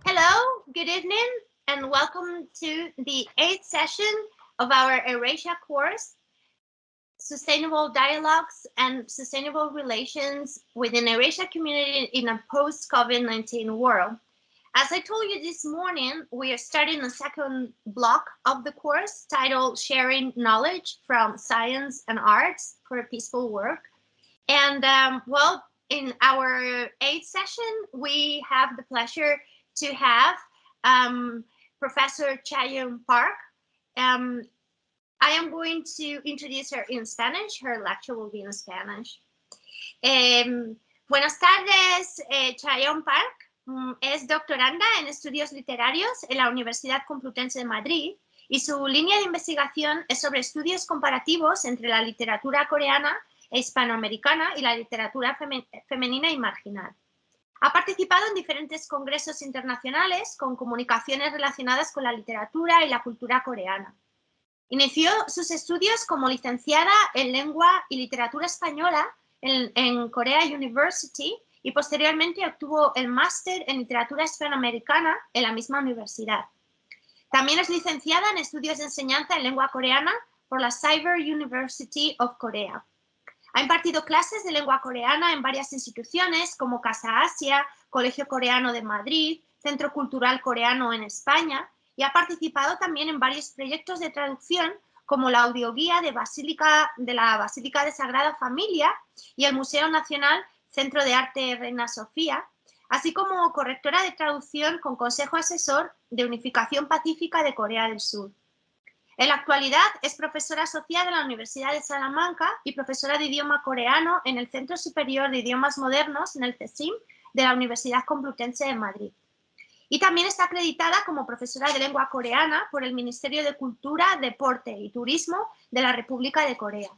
Hello, good evening, and welcome to the 8th session of our Eurasia course, Sustainable Dialogues and Sustainable Relations within Eurasia Community in a Post-COVID-19 World. As I told you this morning, we are starting the second block of the course titled Sharing Knowledge from Science and Arts for a Peaceful World. And in our 8th session, we have the pleasure to have Professor Chayon Park. I am going to introduce her in Spanish. Her lecture will be in Spanish. Buenas tardes, Chayon Park. Es doctoranda en estudios literarios en la Universidad Complutense de Madrid y su línea de investigación es sobre estudios comparativos entre la literatura coreana e hispanoamericana y la literatura femenina y marginal. Ha participado en diferentes congresos internacionales con comunicaciones relacionadas con la literatura y la cultura coreana. Inició sus estudios como licenciada en Lengua y Literatura Española en Korea University y posteriormente obtuvo el máster en Literatura Hispanoamericana en la misma universidad. También es licenciada en Estudios de Enseñanza en Lengua Coreana por la Cyber University of Korea. Ha impartido clases de lengua coreana en varias instituciones como Casa Asia, Colegio Coreano de Madrid, Centro Cultural Coreano en España y ha participado también en varios proyectos de traducción como la audioguía de la Basílica de Sagrada Familia y el Museo Nacional Centro de Arte Reina Sofía, así como correctora de traducción con Consejo Asesor de Unificación Pacífica de Corea del Sur. En la actualidad es profesora asociada en la Universidad de Salamanca y profesora de idioma coreano en el Centro Superior de Idiomas Modernos en el CECIM de la Universidad Complutense de Madrid. Y también está acreditada como profesora de lengua coreana por el Ministerio de Cultura, Deporte y Turismo de la República de Corea.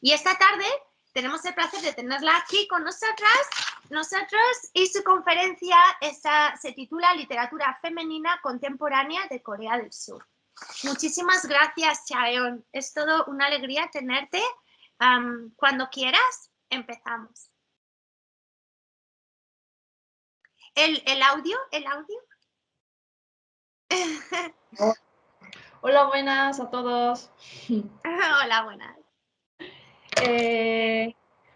Y esta tarde tenemos el placer de tenerla aquí con nosotros y su conferencia se titula Literatura Femenina Contemporánea de Corea del Sur. Muchísimas gracias, Chayon. Es todo una alegría tenerte. Cuando quieras, empezamos. ¿El audio? Hola, buenas a todos. Hola, buenas.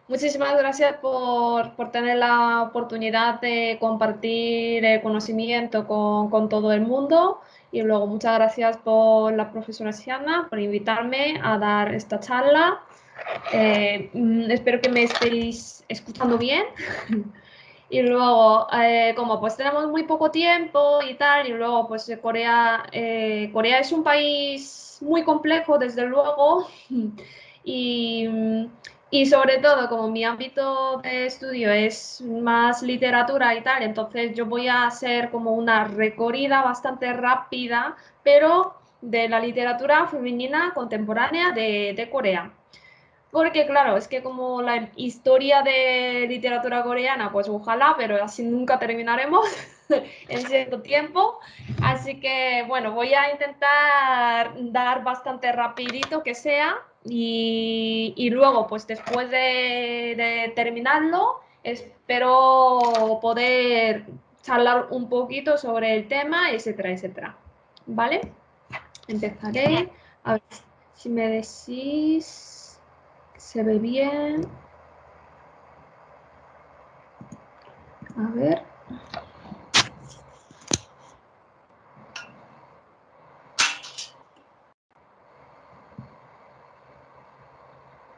Muchísimas gracias por tener la oportunidad de compartir conocimiento con todo el mundo y luego muchas gracias por la profesora Siana por invitarme a dar esta charla. Espero que me estéis escuchando bien. Y luego, como pues tenemos muy poco tiempo y tal, y luego pues Corea es un país muy complejo, desde luego, y, y sobre todo como mi ámbito de estudio es más literatura y tal, entonces yo voy a hacer como una recorrida bastante rápida, pero de la literatura femenina contemporánea de Corea. Porque claro, es que como la historia de literatura coreana, pues ojalá, pero así nunca terminaremos en cierto tiempo. Así que bueno, voy a intentar dar bastante rapidito que sea y luego pues después de terminarlo espero poder charlar un poquito sobre el tema, etcétera, etcétera. ¿Vale? Empezaré. A ver si me decís... Se ve bien. A ver.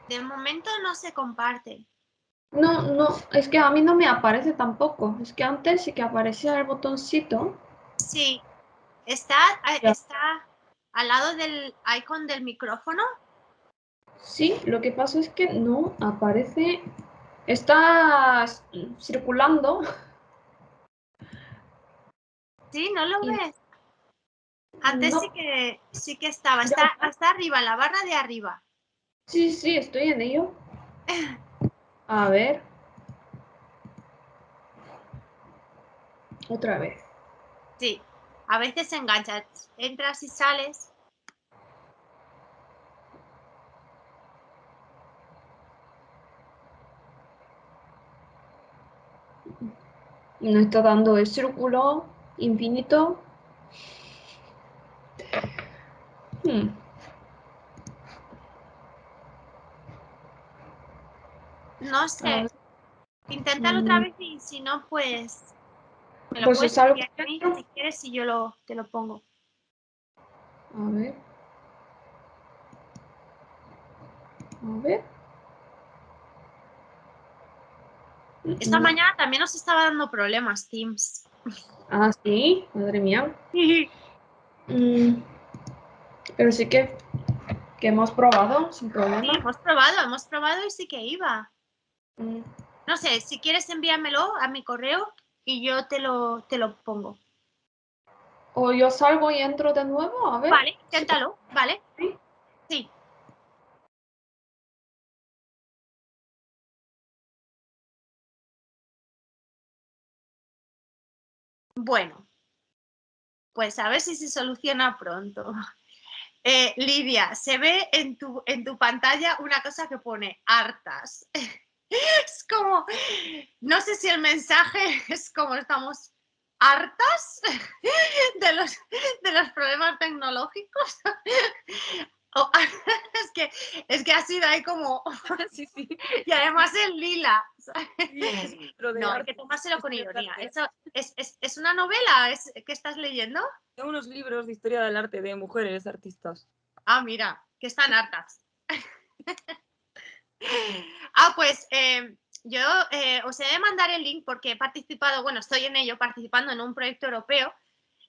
De momento no se comparte. No, es que a mí no me aparece tampoco. Es que antes sí que aparecía el botoncito. Sí, está al lado del icon del micrófono. Sí, lo que pasa es que no aparece. Está circulando. Sí, ¿no lo Y ves? Antes no. sí que estaba. Ya, Está ya. hasta arriba, en la barra de arriba. Sí, estoy en ello. A ver. Otra vez. Sí, a veces se engancha. Entras y sales. No está dando el círculo. infinito. No A sé. ver, Inténtalo otra vez y si no, pues me lo pues puedes es algo enviar a mí si quieres y yo te lo pongo. A ver. A ver. Esta No. mañana también nos estaba dando problemas Teams. Ah, sí, madre mía. Mm, pero sí que hemos probado sin Sí, problema. hemos probado y sí que iba. Mm. No sé, si quieres envíamelo a mi correo y yo te lo pongo. O yo salgo y entro de nuevo, a ver. Vale, inténtalo, ¿vale? Sí. Sí. Bueno, pues a ver si se soluciona pronto. Lidia, se ve en tu pantalla una cosa que pone hartas. Es como, no sé si el mensaje es como estamos hartas de los problemas tecnológicos. O, es que ha sido ahí como, Sí, sí. y además en lila. Sí, es un libro de No, hay arte, que tomárselo con historia del ironía. arte. Eso es una novela que estás leyendo. Tengo unos libros de historia del arte de mujeres artistas. Ah, mira, que están hartas. Pues yo os he de mandar el link porque he participado, bueno, estoy en ello, participando en un proyecto europeo.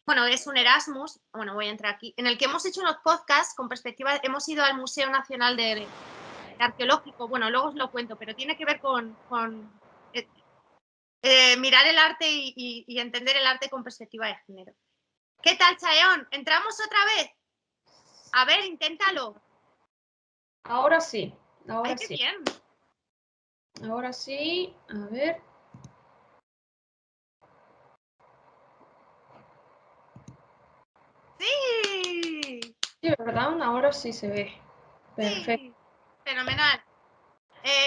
Bueno, es un Erasmus, bueno, voy a entrar aquí, en el que hemos hecho unos podcasts con perspectiva, hemos ido al Museo Nacional de Arqueológico, bueno, luego os lo cuento, pero tiene que ver con mirar el arte y entender el arte con perspectiva de género. ¿Qué tal, Chaeón? ¿Entramos otra vez? A ver, inténtalo. Ahora sí. ¡Ay, Ahora qué sí. bien! Ahora sí. A ver. ¡Sí! Sí, ¿verdad? Ahora sí se ve. Perfecto. ¡Sí! Fenomenal.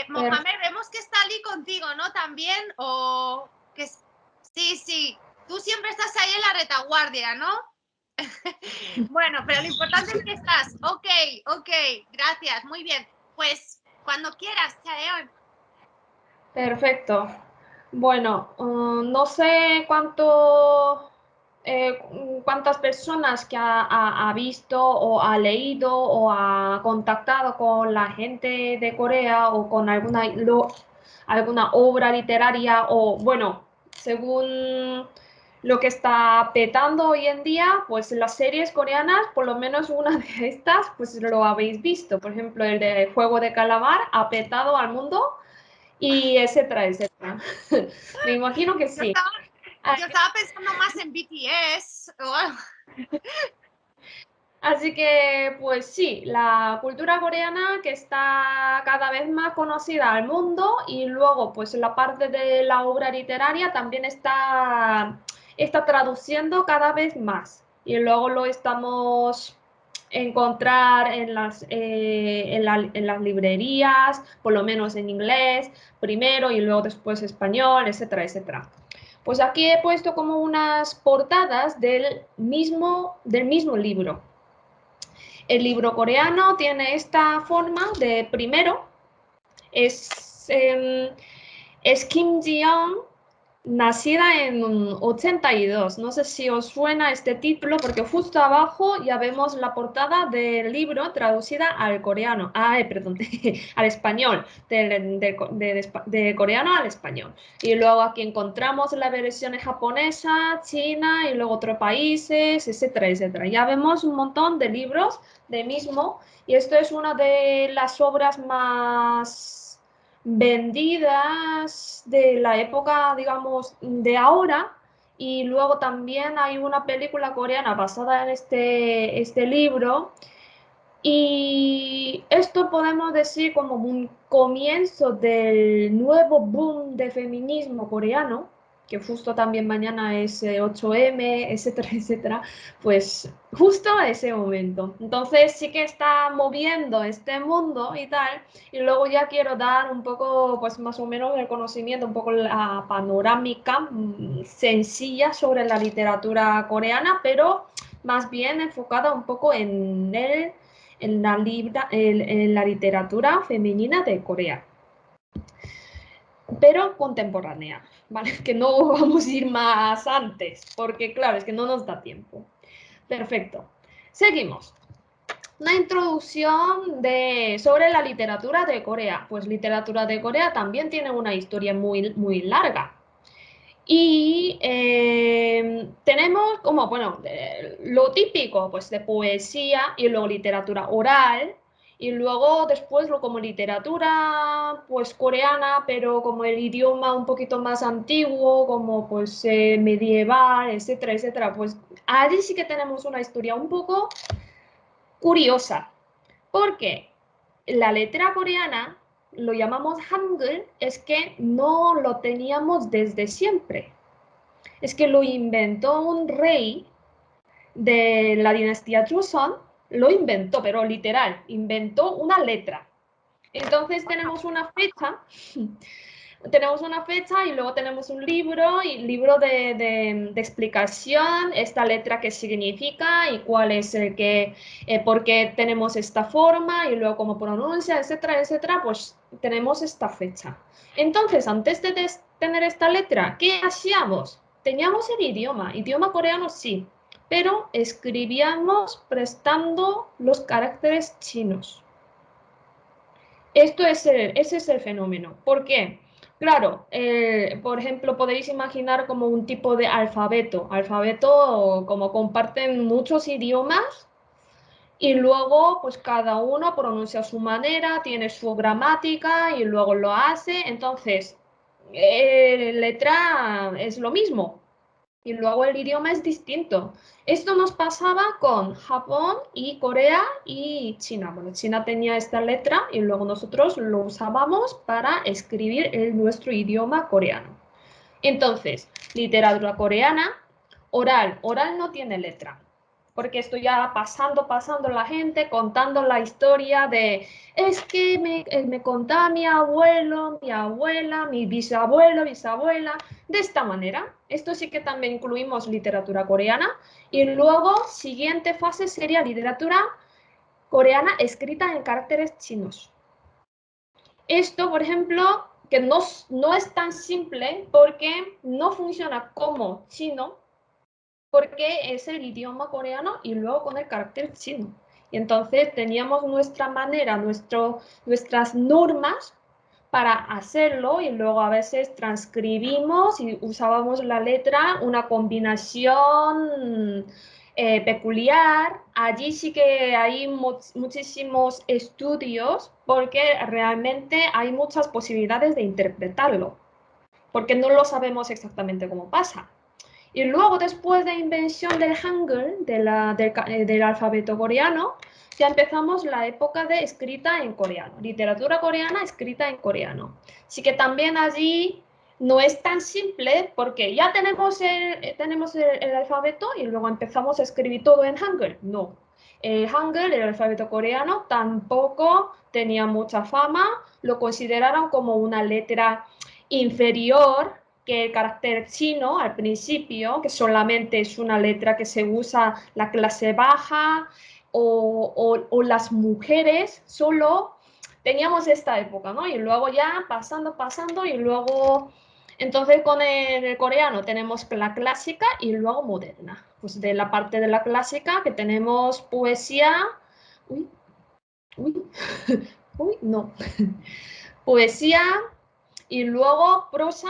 Mohamed, vemos que está Ali contigo, ¿no? También, o que sí, sí. Tú siempre estás ahí en la retaguardia, ¿no? Bueno, pero lo importante es que estás. Ok, gracias, muy bien. Pues cuando quieras, Chaeón. Perfecto. Bueno, no sé cuántas personas que ha visto o ha leído o ha contactado con la gente de Corea o con alguna obra literaria o, bueno, según lo que está petando hoy en día, pues las series coreanas, por lo menos una de estas, pues lo habéis visto. Por ejemplo, el de Juego de Calamar ha petado al mundo y etcétera, etcétera. Me imagino que Yo sí. estaba, yo estaba pensando más en BTS. Así que, pues sí, la cultura coreana que está cada vez más conocida al mundo y luego, pues la parte de la obra literaria también está traduciendo cada vez más. Y luego lo estamos encontrar en las librerías, por lo menos en inglés, primero y luego después español, etcétera, etcétera. Pues aquí he puesto como unas portadas del mismo libro. El libro coreano tiene esta forma de primero, es Kim Ji-young, nacida en 82. No sé si os suena este título porque justo abajo ya vemos la portada del libro traducida al coreano, perdón, al español, de coreano al español. Y luego aquí encontramos la versión japonesa, china y luego otros países, etcétera, etcétera. Ya vemos un montón de libros de mismo y esto es una de las obras más vendidas de la época, digamos, de ahora. Y luego también hay una película coreana basada en este libro. Y esto podemos decir como un comienzo del nuevo boom de feminismo coreano, que justo también mañana es 8M, etcétera, etcétera, pues justo a ese momento. Entonces sí que está moviendo este mundo y tal, y luego ya quiero dar un poco, pues más o menos el conocimiento, un poco la panorámica sencilla sobre la literatura coreana, pero más bien enfocada un poco en la literatura femenina de Corea, pero contemporánea, ¿vale? Que no vamos a ir más antes, porque claro, es que no nos da tiempo. Perfecto. Seguimos. Una introducción sobre la literatura de Corea. Pues literatura de Corea también tiene una historia muy, muy larga. Y tenemos como, bueno, lo típico, pues de poesía y luego literatura oral y luego después lo como literatura, pues coreana, pero como el idioma un poquito más antiguo, como pues medieval, etcétera, etcétera. Pues allí sí que tenemos una historia un poco curiosa, porque la letra coreana lo llamamos Hangul, es que no lo teníamos desde siempre. Es que lo inventó un rey de la dinastía Joseon, lo inventó, pero literal, inventó una letra. Entonces tenemos una fecha y luego tenemos un libro, y libro de explicación, esta letra qué significa y cuál es el que, por qué tenemos esta forma y luego cómo pronuncia, etcétera, etcétera, pues tenemos esta fecha. Entonces, antes de tener esta letra, ¿qué hacíamos? Teníamos el idioma coreano sí, pero escribíamos prestando los caracteres chinos. Ese es el fenómeno. ¿Por qué? Claro, por ejemplo, podéis imaginar como un tipo de alfabeto. Alfabeto como comparten muchos idiomas y luego pues cada uno pronuncia a su manera, tiene su gramática y luego lo hace. Entonces, letra es lo mismo y luego el idioma es distinto. Esto nos pasaba con Japón y Corea y China. Bueno, China tenía esta letra y luego nosotros lo usábamos para escribir nuestro idioma coreano. Entonces, literatura coreana, oral. Oral no tiene letra, porque estoy ya pasando la gente, contando la historia de, es que me contaba mi abuelo, mi abuela, mi bisabuelo, bisabuela, de esta manera. Esto sí que también incluimos literatura coreana. Y luego, siguiente fase sería literatura coreana escrita en caracteres chinos. Esto, por ejemplo, que no es tan simple porque no funciona como chino, porque es el idioma coreano y luego con el carácter chino. Y entonces teníamos nuestra manera, nuestras normas para hacerlo y luego a veces transcribimos y usábamos la letra, una combinación peculiar. Allí sí que hay muchísimos estudios porque realmente hay muchas posibilidades de interpretarlo, porque no lo sabemos exactamente cómo pasa. Y luego, después de la invención del Hangul, del alfabeto coreano, ya empezamos la época de escrita en coreano, literatura coreana escrita en coreano. Así que también allí no es tan simple porque ya tenemos el alfabeto y luego empezamos a escribir todo en Hangul. No, el Hangul, el alfabeto coreano, tampoco tenía mucha fama, lo consideraron como una letra inferior que el carácter chino al principio, que solamente es una letra que se usa la clase baja o las mujeres, solo teníamos esta época, ¿no? Y luego ya pasando y luego, entonces con el coreano tenemos la clásica y luego moderna. Pues de la parte de la clásica que tenemos poesía, uy, uy, uy, no, poesía y luego prosa.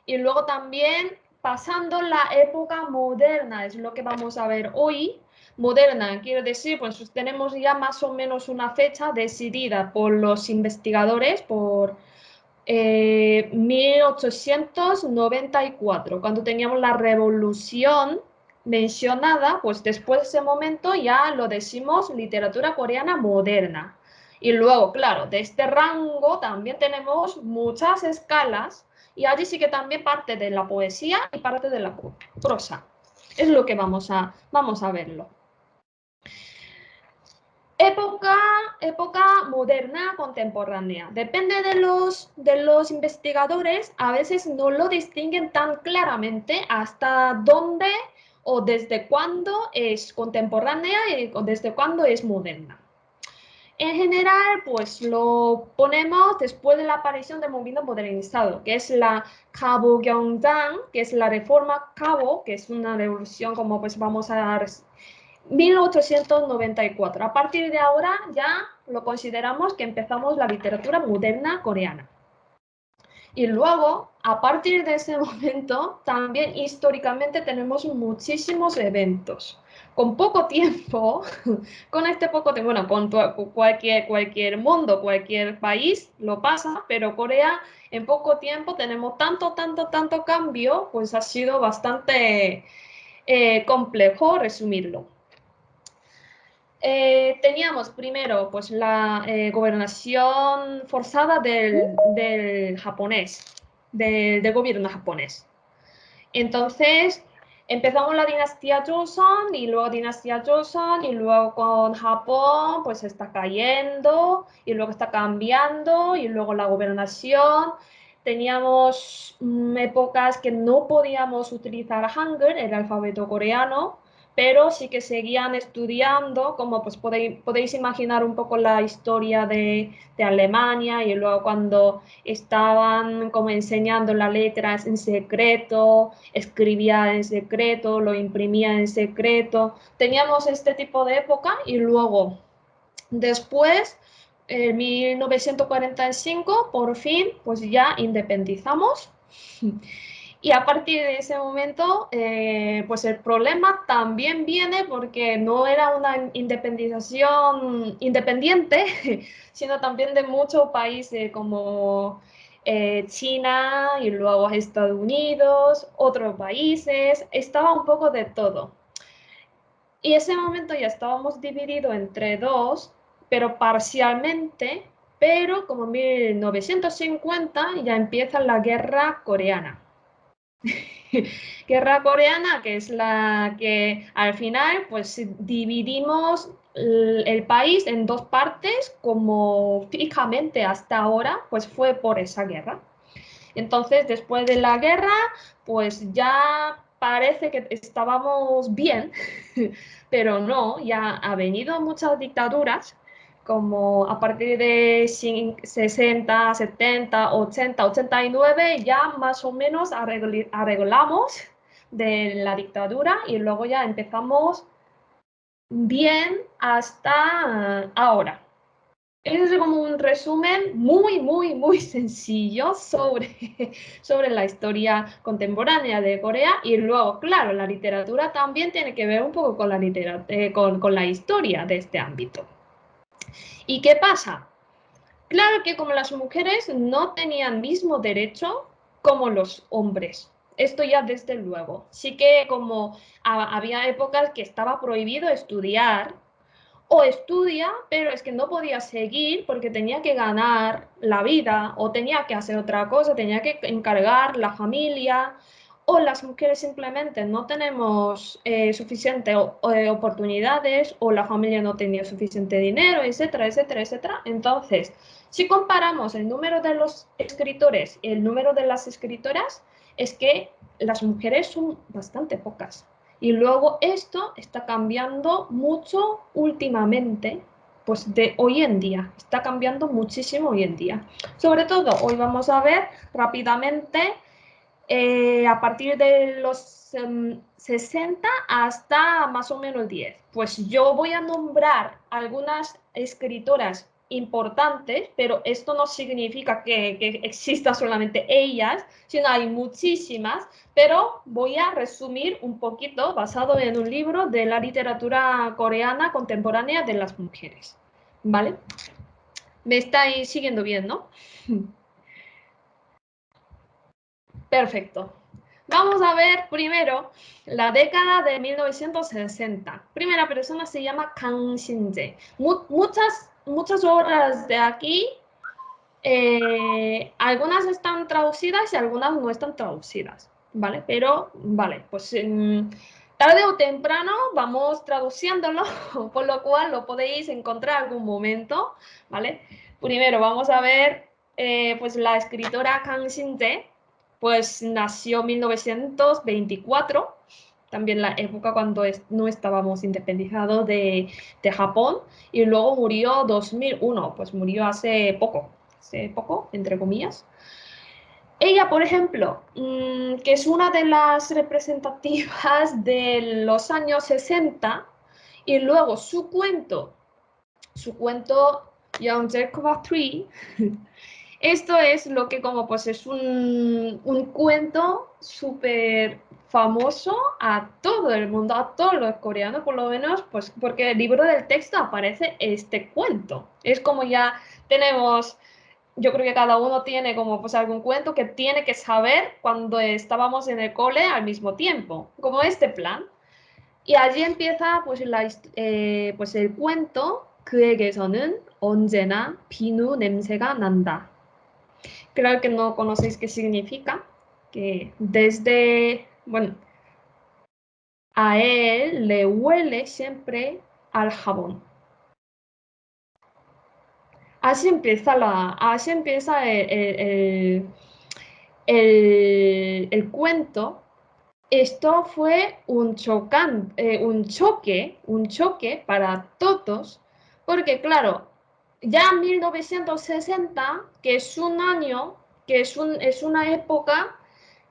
Y luego también pasando la época moderna, es lo que vamos a ver hoy. Moderna, quiero decir, pues tenemos ya más o menos una fecha decidida por los investigadores, por 1894, cuando teníamos la revolución mencionada, pues después de ese momento ya lo decimos literatura coreana moderna. Y luego, claro, de este rango también tenemos muchas escalas y allí sí que también parte de la poesía y parte de la prosa. Es lo que vamos a verlo. Época moderna contemporánea. Depende de los investigadores, a veces no lo distinguen tan claramente hasta dónde o desde cuándo es contemporánea y desde cuándo es moderna. En general, pues lo ponemos después de la aparición del movimiento modernizado, que es la Kabogyeongdang, que es la reforma Kabo, que es una revolución como pues vamos a 1894. A partir de ahora ya lo consideramos que empezamos la literatura moderna coreana. Y luego, a partir de ese momento, también históricamente tenemos muchísimos eventos. Con poco tiempo, con este poco tiempo, bueno, con cualquier mundo, cualquier país lo pasa, pero Corea en poco tiempo tenemos tanto cambio, pues ha sido bastante complejo resumirlo. Teníamos primero pues la gobernación forzada del japonés, del gobierno japonés. Entonces empezamos la dinastía Joseon y luego dinastía Joseon y luego con Japón pues está cayendo y luego está cambiando y luego la gobernación. Teníamos épocas que no podíamos utilizar Hangul, el alfabeto coreano, pero sí que seguían estudiando, como pues podéis imaginar un poco la historia de Alemania y luego cuando estaban como enseñando las letras en secreto, escribía en secreto, lo imprimía en secreto. Teníamos este tipo de época y luego después, en 1945, por fin, pues ya independizamos. Y a partir de ese momento, pues el problema también viene porque no era una independización independiente, sino también de muchos países como China y luego Estados Unidos, otros países, estaba un poco de todo. Y ese momento ya estábamos divididos entre dos, pero parcialmente, pero como en 1950 ya empieza la guerra coreana. Guerra coreana, que es la que al final pues dividimos el país en dos partes, como fijamente hasta ahora, pues fue por esa guerra. Entonces, después de la guerra, pues ya parece que estábamos bien, pero no, ya ha venido muchas dictaduras, como a partir de 60, 70, 80, 89, ya más o menos arreglamos de la dictadura y luego ya empezamos bien hasta ahora. Es como un resumen muy sencillo sobre la historia contemporánea de Corea y luego, claro, la literatura también tiene que ver un poco con con la historia de este ámbito. ¿Y qué pasa? Claro que como las mujeres no tenían mismo derecho como los hombres. Esto ya desde luego. Sí que como había épocas que estaba prohibido estudiar o estudia, pero es que no podía seguir porque tenía que ganar la vida o tenía que hacer otra cosa, tenía que encargar la familia o las mujeres simplemente no tenemos suficientes oportunidades o la familia no tenía suficiente dinero, etcétera, etcétera, etcétera. Entonces, si comparamos el número de los escritores y el número de las escritoras, es que las mujeres son bastante pocas. Y luego esto está cambiando mucho últimamente, pues de hoy en día, está cambiando muchísimo hoy en día. Sobre todo, hoy vamos a ver rápidamente a partir de los 60 hasta más o menos 10. Pues yo voy a nombrar algunas escritoras importantes, pero esto no significa que exista solamente ellas, sino hay muchísimas, pero voy a resumir un poquito basado en un libro de la literatura coreana contemporánea de las mujeres. ¿Vale? ¿Me estáis siguiendo bien, no? Perfecto. Vamos a ver primero la década de 1960. Primera persona se llama Kang Shin-jae. Muchas obras de aquí Algunas están traducidas y algunas no están traducidas, ¿vale? Pero, vale, pues tarde o temprano vamos traduciéndolo, por lo cual lo podéis encontrar algún momento, ¿vale? Primero vamos a ver, pues la escritora Kang Xin-tae, pues nació en 1924, también la época cuando no estábamos independizados de Japón, y luego murió 2001, pues murió hace poco, entre comillas. Ella, por ejemplo, que es una de las representativas de los años 60, y luego su cuento Young Jacob 3, esto es lo que como pues es un cuento súper famoso a todo el mundo, a todos los coreanos por lo menos, pues porque en el libro del texto aparece este cuento. Es como ya tenemos, yo creo que cada uno tiene como pues algún cuento que tiene que saber cuando estábamos en el cole al mismo tiempo, como este plan. Y allí empieza pues, pues el cuento 그에게서는 언제나 비누 냄새가 난다. Creo que no conocéis qué significa, que desde, bueno, a él le huele siempre al jabón. Así empieza el cuento. Esto fue un choque para todos, porque claro, ya en 1960, que es un año, es una época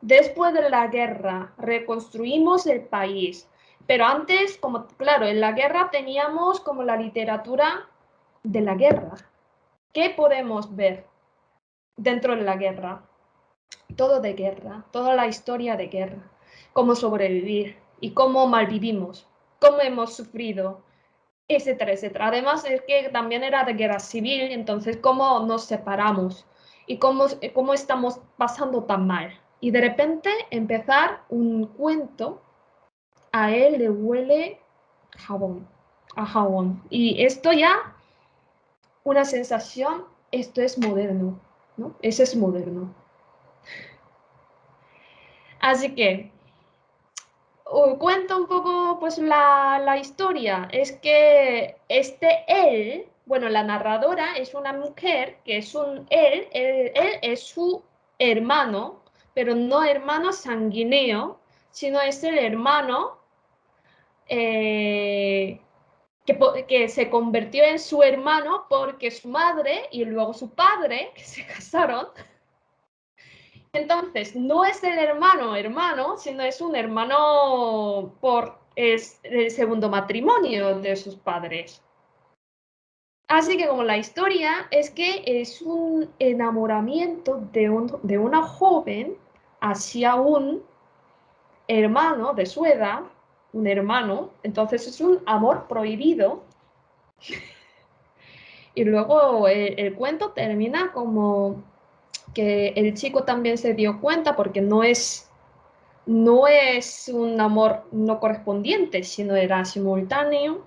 después de la guerra, reconstruimos el país. Pero antes, como claro, en la guerra teníamos como la literatura de la guerra. ¿Qué podemos ver dentro de la guerra? Todo de guerra, toda la historia de guerra, cómo sobrevivir y cómo malvivimos, cómo hemos sufrido, etcétera, etcétera. Además es que también era de guerra civil, entonces cómo nos separamos y cómo estamos pasando tan mal. Y de repente empezar un cuento, a él le huele jabón, a jabón. Y esto ya, una sensación, esto es moderno, ¿no? Eso es moderno. Así que cuento un poco pues la historia. Es que él, bueno, la narradora es una mujer que es él es su hermano, pero no hermano sanguíneo, sino es el hermano eh, que se convirtió en su hermano porque su madre y luego su padre, que se casaron. Entonces, no es el hermano, sino es un hermano es el segundo matrimonio de sus padres. Así que como la historia es que es un enamoramiento de una joven hacia un hermano de su edad, un hermano, entonces es un amor prohibido. Y luego el cuento termina como que el chico también se dio cuenta porque no es un amor no correspondiente, sino era simultáneo.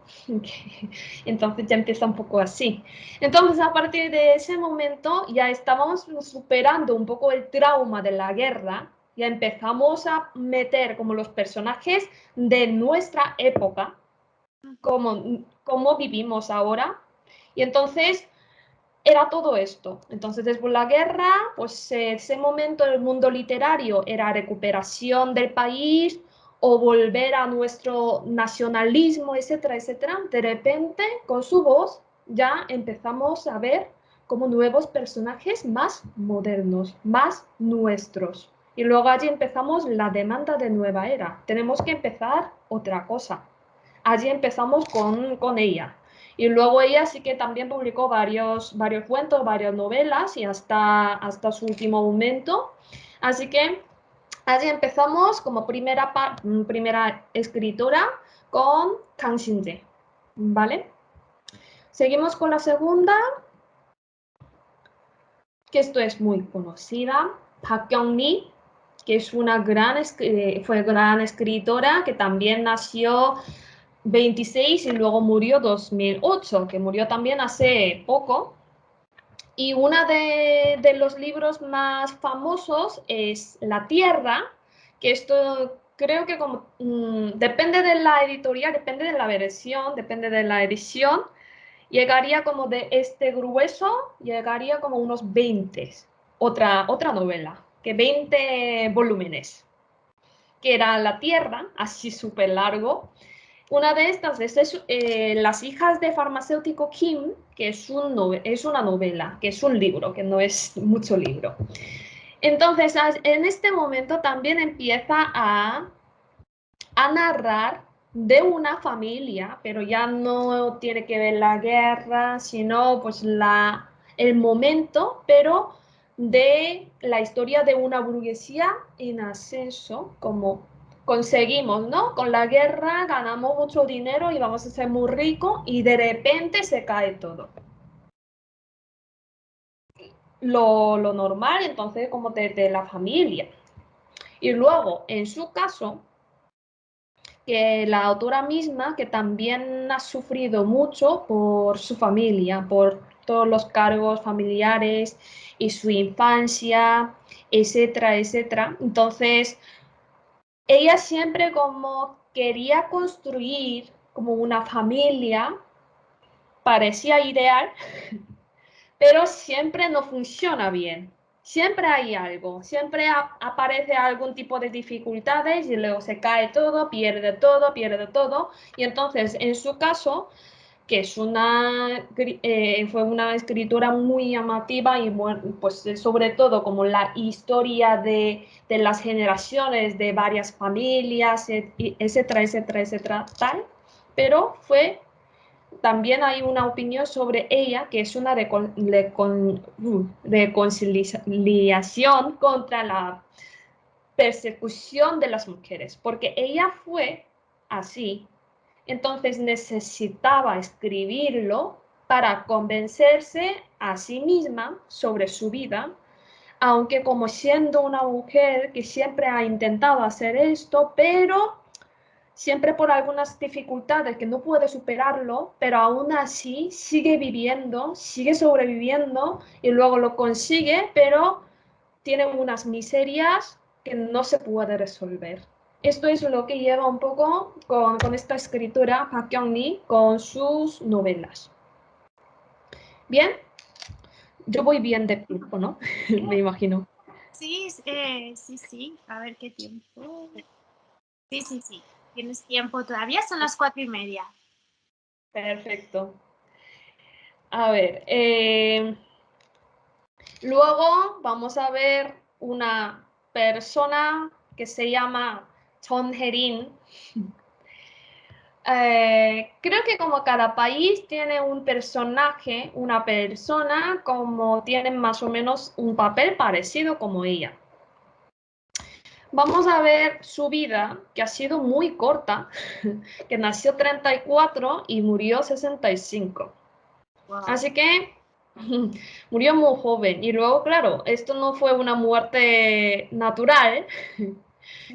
Entonces ya empieza un poco así. Entonces a partir de ese momento ya estábamos superando un poco el trauma de la guerra, ya empezamos a meter como los personajes de nuestra época, como vivimos ahora. Y entonces era todo esto. Entonces, después de la guerra, pues ese momento el mundo literario era recuperación del país o volver a nuestro nacionalismo, etcétera, etcétera. De repente, con su voz, ya empezamos a ver como nuevos personajes más modernos, más nuestros. Y luego allí empezamos la demanda de nueva era. Tenemos que empezar otra cosa. Allí empezamos con ella. Y luego ella sí que también publicó varios cuentos, varias novelas y hasta su último momento. Así que así empezamos como primera escritora con Kang Xin-tae, ¿vale? Seguimos con la segunda, que esto es muy conocida, Park Kyung-mi, que es fue gran escritora que también nació 26 y luego murió 2008, que murió también hace poco. Y uno de los libros más famosos es La Tierra, que esto creo que como, depende de la editorial, depende de la versión, depende de la edición, llegaría como de este grueso, llegaría como unos 20, otra novela, que 20 volúmenes, que era La Tierra, así súper largo. Una de estas es Las hijas de farmacéutico Kim, que es una novela, que es un libro, que no es mucho libro. Entonces, en este momento también empieza a narrar de una familia, pero ya no tiene que ver la guerra, sino pues el momento, pero de la historia de una burguesía en ascenso, como conseguimos, ¿no? Con la guerra ganamos mucho dinero y vamos a ser muy ricos y de repente se cae todo. Lo normal, entonces, como de la familia. Y luego, en su caso, que la autora misma, que también ha sufrido mucho por su familia, por todos los cargos familiares y su infancia, etcétera, etcétera. Entonces, ella siempre como quería construir como una familia, parecía ideal, pero siempre no funciona bien. Siempre hay algo, siempre aparece algún tipo de dificultades y luego se cae todo, pierde todo, pierde todo. Y entonces, en su caso, que es fue una escritura muy llamativa y bueno, pues sobre todo como la historia de las generaciones de varias familias, etcétera, etcétera, etcétera, tal, pero también hay una opinión sobre ella que es una reconciliación contra la persecución de las mujeres, porque ella fue así, entonces necesitaba escribirlo para convencerse a sí misma sobre su vida, aunque como siendo una mujer que siempre ha intentado hacer esto, pero siempre por algunas dificultades que no puede superarlo, pero aún así sigue viviendo, sigue sobreviviendo y luego lo consigue, pero tiene unas miserias que no se puede resolver. Esto es lo que lleva un poco con esta escritora, Park Kyung-mi, con sus novelas. Bien, yo voy bien de tiempo, ¿no? Me imagino. Sí, sí, sí. A ver qué tiempo. Sí, sí, sí. Tienes tiempo todavía, son las 4:30. Perfecto. A ver, luego vamos a ver una persona que se llama Chon Herin. Creo que como cada país tiene un personaje, una persona, como tienen más o menos un papel parecido como ella. Vamos a ver su vida, que ha sido muy corta, que nació 34 y murió 65. Wow. Así que murió muy joven. Y luego, claro, esto no fue una muerte natural,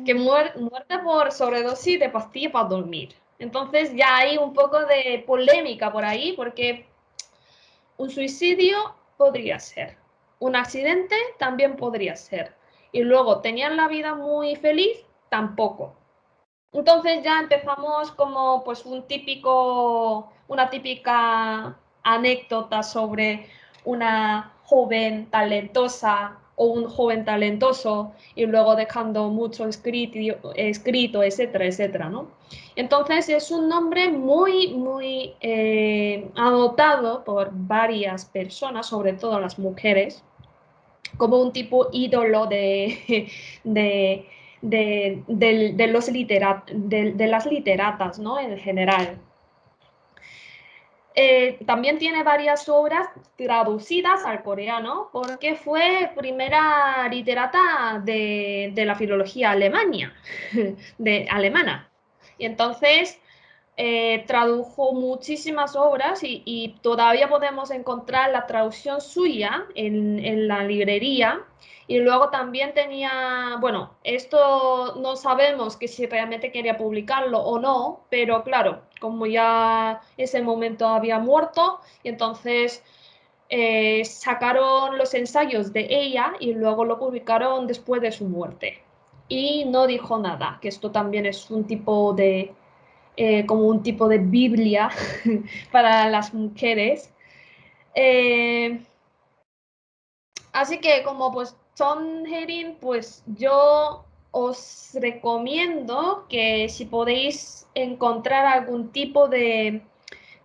que muerte por sobredosis de pastillas para dormir. Entonces ya hay un poco de polémica por ahí, porque un suicidio podría ser, un accidente también podría ser. Y luego, ¿tenían la vida muy feliz? Tampoco. Entonces ya empezamos como pues una típica anécdota sobre una joven talentosa o un joven talentoso y luego dejando mucho escrito, etcétera, etcétera, ¿no? Entonces es un nombre muy, muy anotado por varias personas, sobre todo las mujeres, como un tipo ídolo de, de las literatas, ¿no? En general. También tiene varias obras traducidas al coreano porque fue primera literata de la filología alemana. Y entonces tradujo muchísimas obras y todavía podemos encontrar la traducción suya en la librería. Y luego también tenía, bueno, esto no sabemos que si realmente quería publicarlo o no, pero claro, como ya ese momento había muerto, y entonces sacaron los ensayos de ella y luego lo publicaron después de su muerte. Y no dijo nada, que esto también es un tipo de, como un tipo de Biblia para las mujeres. Así que como pues Tom Herin, pues yo os recomiendo que si podéis encontrar algún tipo de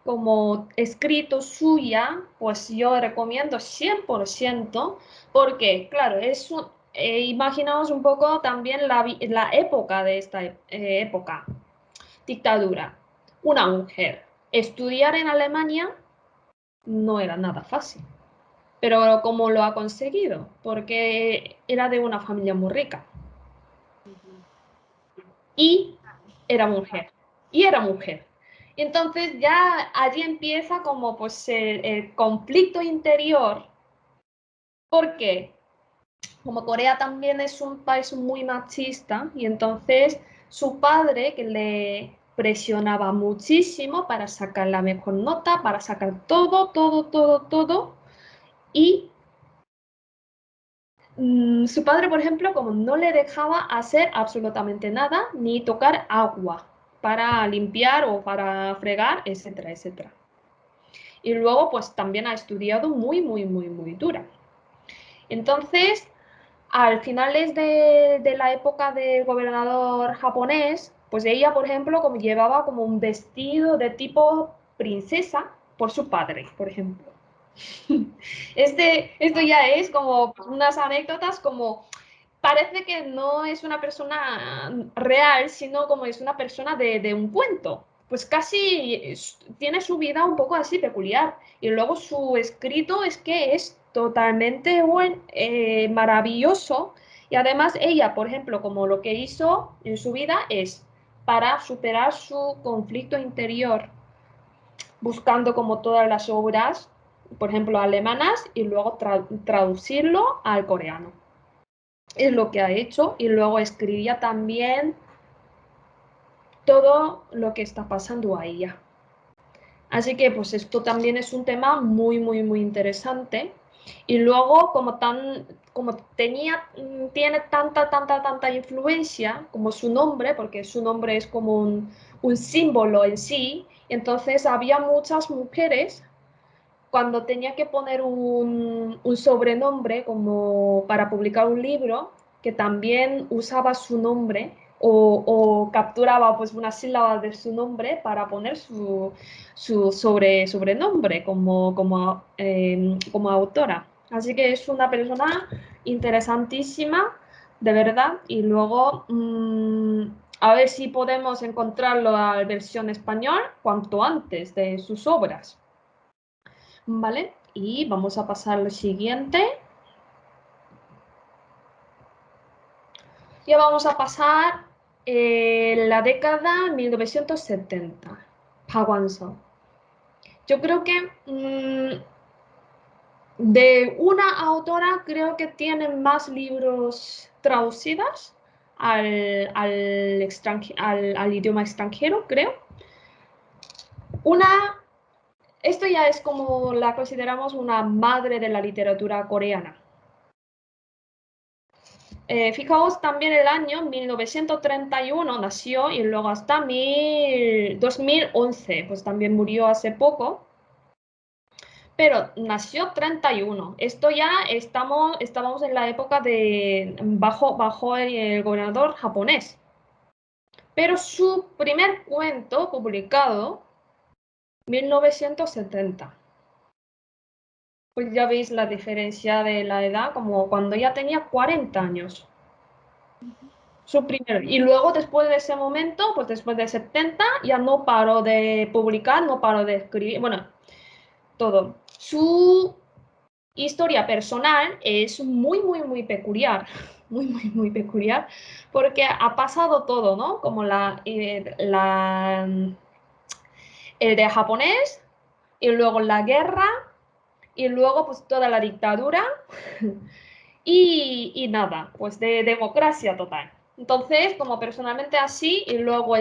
como escrito suya, pues yo recomiendo 100%, porque claro, imaginaos un poco también la época de esta época, dictadura. Una mujer, estudiar en Alemania no era nada fácil. Pero ¿cómo lo ha conseguido? Porque era de una familia muy rica. Y era mujer. Y era mujer. Entonces ya allí empieza como pues el conflicto interior. Porque como Corea también es un país muy machista, y entonces su padre que le presionaba muchísimo para sacar la mejor nota, para sacar todo, todo, todo, todo. Y su padre, por ejemplo, como no le dejaba hacer absolutamente nada, ni tocar agua para limpiar o para fregar, etcétera, etcétera. Y luego, pues también ha estudiado muy, muy, muy, muy dura. Entonces, al finales de la época del gobernador japonés, pues ella, por ejemplo, como llevaba como un vestido de tipo princesa por su padre, por ejemplo. Esto ya es como unas anécdotas como parece que no es una persona real, sino como es una persona de un cuento. Pues casi tiene su vida un poco así peculiar. Y luego su escrito es que es totalmente maravilloso. Y además ella, por ejemplo, como lo que hizo en su vida es para superar su conflicto interior, buscando como todas las obras, por ejemplo, alemanas, y luego traducirlo al coreano. Es lo que ha hecho y luego escribía también todo lo que está pasando a ella. Así que pues esto también es un tema muy, muy, muy interesante. Y luego como tiene tanta, tanta, tanta influencia como su nombre, porque su nombre es como un símbolo en sí, entonces había muchas mujeres cuando tenía que poner un sobrenombre como para publicar un libro, que también usaba su nombre o capturaba pues una sílaba de su nombre para poner su sobrenombre como autora. Así que es una persona interesantísima, de verdad, y luego a ver si podemos encontrarlo la versión español cuanto antes de sus obras. ¿Vale? Y vamos a pasar al siguiente. Ya vamos a pasar la década 1970. Hwang-seo. Yo creo que de una autora creo que tiene más libros traducidos al idioma extranjero, creo. Esto ya es como la consideramos una madre de la literatura coreana. Fijaos también el año 1931 nació y luego hasta 2011, pues también murió hace poco, pero nació 31. Esto ya estábamos en la época de bajo el gobernador japonés. Pero su primer cuento publicado, 1970. Pues ya veis la diferencia de la edad, como cuando ya tenía 40 años. Su primero. Y luego, después de ese momento, pues después de 70, ya no paró de publicar, no paró de escribir, bueno, todo. Su historia personal es muy, muy, muy peculiar, muy, muy, muy peculiar, porque ha pasado todo, ¿no? Como el de japonés, y luego la guerra, y luego pues toda la dictadura, y nada, pues de democracia total. Entonces, como personalmente así, y luego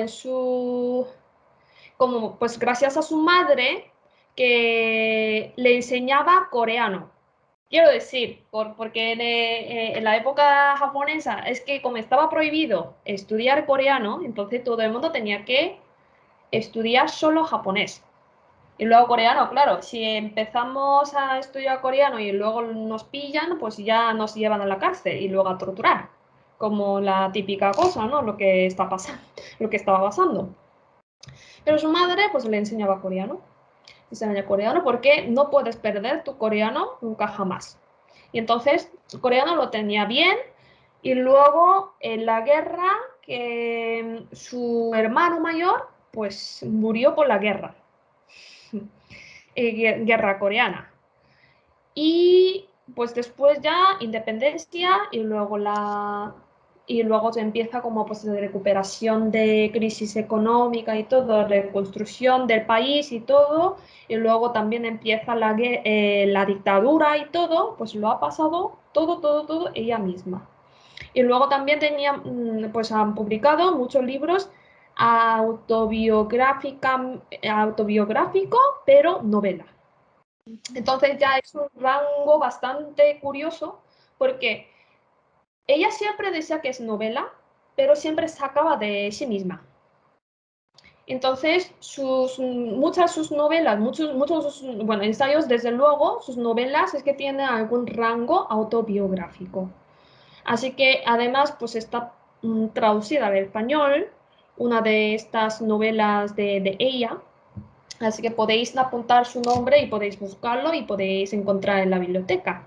como pues gracias a su madre, que le enseñaba coreano. Quiero decir, porque en la época japonesa es que como estaba prohibido estudiar coreano, entonces todo el mundo tenía que estudiar solo japonés. Y luego coreano, claro, si empezamos a estudiar coreano y luego nos pillan, pues ya nos llevan a la cárcel y luego a torturar, como la típica cosa, ¿no? Lo que está pasando, lo que estaba pasando. Pero su madre, pues le enseñaba coreano. Enseñaba coreano porque no puedes perder tu coreano nunca jamás. Y entonces, el coreano lo tenía bien. Y luego, en la guerra, que su hermano mayor, pues murió por la guerra. Guerra coreana. Y pues después ya independencia y luego se empieza como pues de recuperación de crisis económica y todo, reconstrucción del país y todo, y luego también empieza la dictadura y todo, pues lo ha pasado todo ella misma. Y luego también pues han publicado muchos libros autobiográfico, pero novela. Entonces ya es un rango bastante curioso porque ella siempre decía que es novela, pero siempre sacaba de sí misma. Entonces, muchas de sus novelas, bueno, ensayos, desde luego, sus novelas es que tienen algún rango autobiográfico. Así que además, pues está traducida al español, una de estas novelas de ella. Así que podéis apuntar su nombre y podéis buscarlo y podéis encontrar en la biblioteca.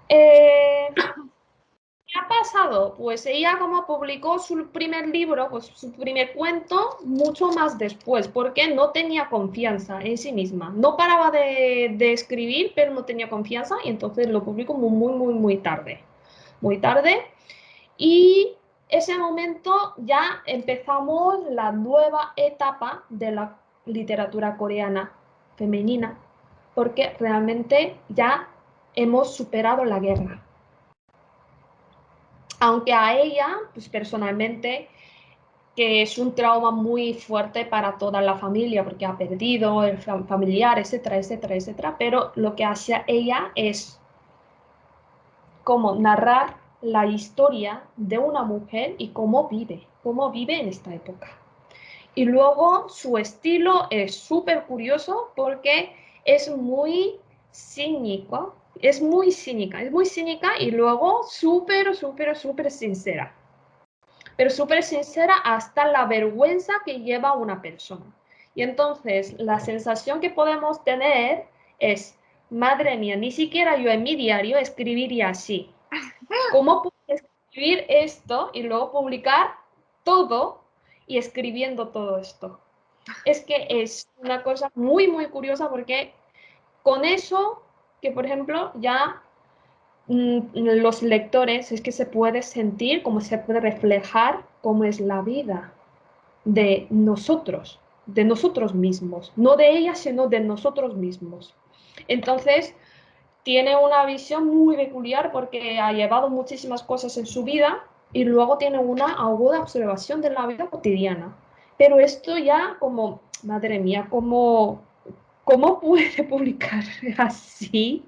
¿Qué ha pasado? Pues ella como publicó su primer libro, pues su primer cuento, mucho más después, porque no tenía confianza en sí misma. No paraba de escribir, pero no tenía confianza y entonces lo publicó muy tarde. Muy tarde. Y ese momento ya empezamos la nueva etapa de la literatura coreana femenina, porque realmente ya hemos superado la guerra. Aunque a ella, pues personalmente, que es un trauma muy fuerte para toda la familia, porque ha perdido el familiar, etcétera, pero lo que hace ella es como narrar la historia de una mujer y cómo vive en esta época. Y luego su estilo es súper curioso porque es muy cínico, es muy cínica y luego súper sincera. Pero súper sincera hasta la vergüenza que lleva una persona. Y entonces la sensación que podemos tener es, madre mía, ni siquiera yo en mi diario escribiría así. ¿Cómo puedo escribir esto y luego publicar todo y escribiendo todo esto? Es que es una cosa muy curiosa porque con eso, que por ejemplo ya los lectores es que se puede sentir, como se puede reflejar cómo es la vida de nosotros mismos, no de ella, sino de nosotros mismos. Entonces, tiene una visión muy peculiar porque ha llevado muchísimas cosas en su vida y luego tiene una aguda observación de la vida cotidiana. Pero esto ya como, madre mía, ¿cómo puede publicar así?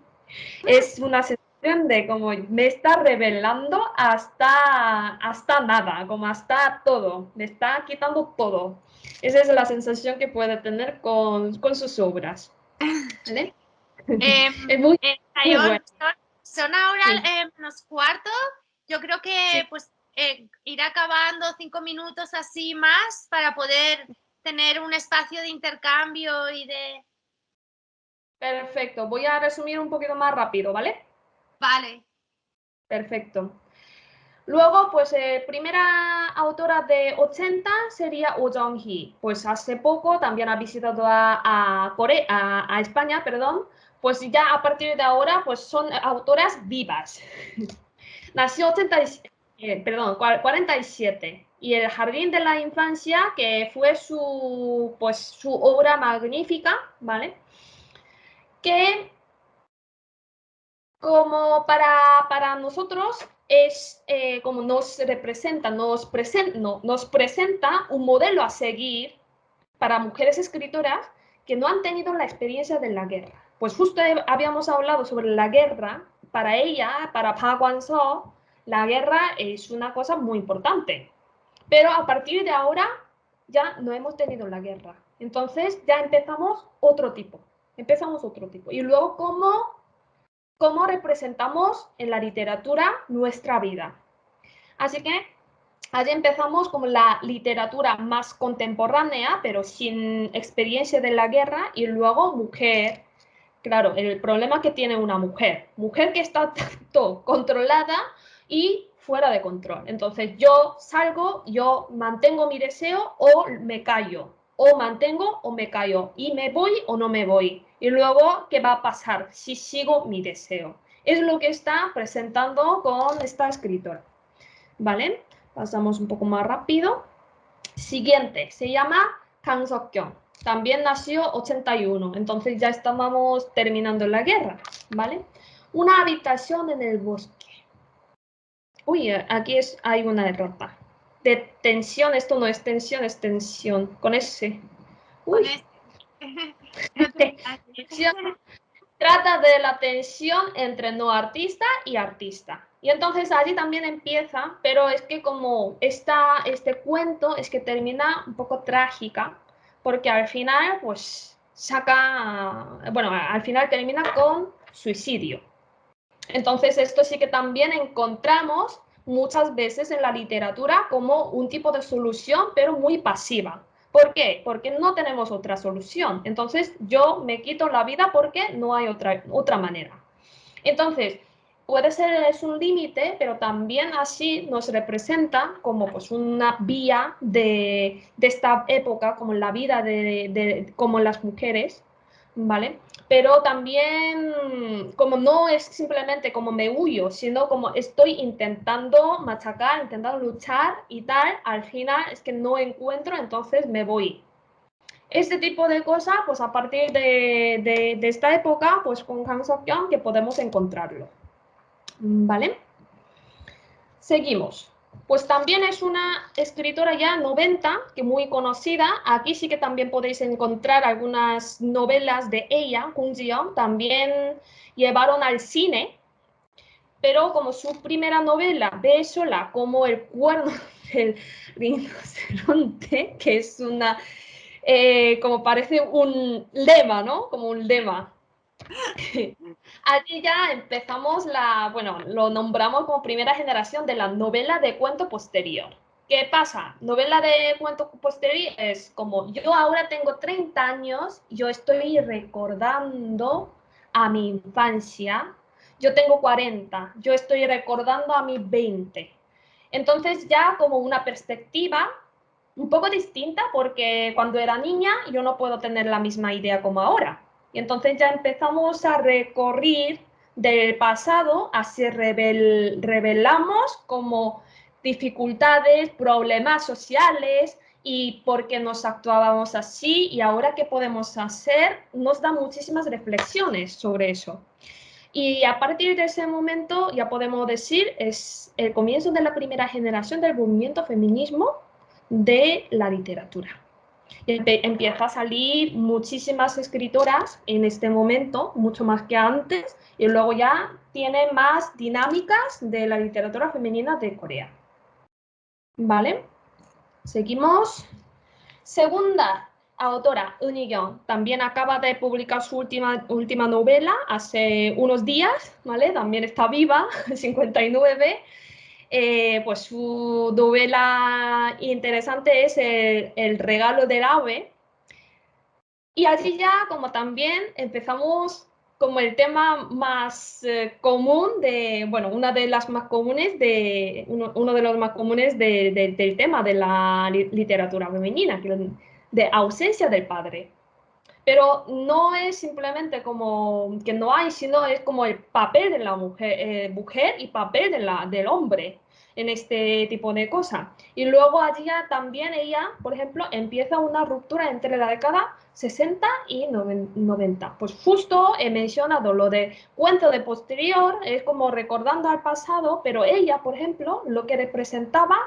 Es una sensación de como me está revelando hasta nada, como hasta todo, me está quitando todo. Esa es la sensación que puede tener con sus obras. ¿Vale? Es muy Chayón, bueno. son ahora Sí, menos cuarto. Yo creo que sí, pues ir acabando 5 minutos así más para poder tener un espacio de intercambio y de... perfecto. Voy a resumir un poquito más rápido, ¿vale? Vale. Perfecto. Luego, pues, primera autora de 80 sería Oh Jong-hee. Pues hace poco también ha visitado a España, perdón. Pues ya a partir de ahora, pues son autoras vivas. Nació 47. Y El jardín de la infancia, que fue pues, su obra magnífica, ¿vale? Que como para nosotros es como nos representa, nos presenta un modelo a seguir para mujeres escritoras que no han tenido la experiencia de la guerra. Pues justo habíamos hablado sobre la guerra. Para ella, para Pa Guanzhou, la guerra es una cosa muy importante. Pero a partir de ahora ya no hemos tenido la guerra. Entonces ya empezamos otro tipo. Y luego, ¿cómo representamos en la literatura nuestra vida? Así que allí empezamos con la literatura más contemporánea, pero sin experiencia de la guerra, y luego mujer. Claro, el problema que tiene una mujer que está tanto controlada y fuera de control. Entonces yo salgo, yo mantengo mi deseo o me callo, o mantengo o me callo, y me voy o no me voy. Y luego, ¿qué va a pasar si sigo mi deseo? Es lo que está presentando con esta escritora. ¿Vale? Pasamos un poco más rápido. Siguiente, se llama Kang Seok-kyung. También nació 81, entonces ya estábamos terminando la guerra, ¿vale? Una habitación en el bosque. Uy, aquí hay una errata. De tensión, esto no es tensión, es tensión. Con ese. Uy. Tensión. Trata de la tensión entre no artista y artista. Y entonces allí también empieza, pero es que como este cuento es que termina un poco trágica, porque al final pues al final termina con suicidio. Entonces esto sí que también encontramos muchas veces en la literatura como un tipo de solución, pero muy pasiva. ¿Por qué? Porque no tenemos otra solución. Entonces yo me quito la vida porque no hay otra manera. Entonces, puede ser es un límite, pero también así nos representa como pues una vía de esta época, como la vida como las mujeres, ¿vale? Pero también como no es simplemente como me huyo, sino como estoy intentando machacar, intentando luchar y tal, al final es que no encuentro, entonces me voy. Este tipo de cosas, pues a partir de esta época, pues con Kang Seok-kyung que podemos encontrarlo. ¿Vale? Seguimos. Pues también es una escritora ya 90, que muy conocida. Aquí sí que también podéis encontrar algunas novelas de ella, Kung Ji-yeon, también llevaron al cine, pero como su primera novela, Ve sola, como el cuerno del rinoceronte, que es una, como parece un lema, ¿no? Como un lema. Allí ya empezamos lo nombramos como primera generación de la novela de cuento posterior. ¿Qué pasa? Novela de cuento posterior es como yo ahora tengo 30 años, yo estoy recordando a mi infancia, yo tengo 40, yo estoy recordando a mis 20. Entonces ya como una perspectiva un poco distinta porque cuando era niña yo no puedo tener la misma idea como ahora. Y entonces ya empezamos a recorrer del pasado, así revelamos como dificultades, problemas sociales y por qué nos actuábamos así y ahora qué podemos hacer, nos da muchísimas reflexiones sobre eso. Y a partir de ese momento, ya podemos decir, es el comienzo de la primera generación del movimiento feminismo de la literatura. Empieza a salir muchísimas escritoras en este momento, mucho más que antes, y luego ya tiene más dinámicas de la literatura femenina de Corea. ¿Vale? Seguimos. Segunda autora, Eun Hee-kyung, también acaba de publicar su última novela hace unos días, ¿vale? También está viva, 59. Pues su novela interesante es El regalo del ave. Y allí ya como también empezamos como el tema más común una de las más comunes uno de los más comunes del tema de la literatura femenina, de ausencia del padre. Pero no es simplemente como que no hay, sino es como el papel de la mujer y papel del hombre en este tipo de cosas. Y luego allí también ella, por ejemplo, empieza una ruptura entre la década 60 y 90. Pues justo he mencionado lo de cuento de posterior, es como recordando al pasado, pero ella, por ejemplo, lo que representaba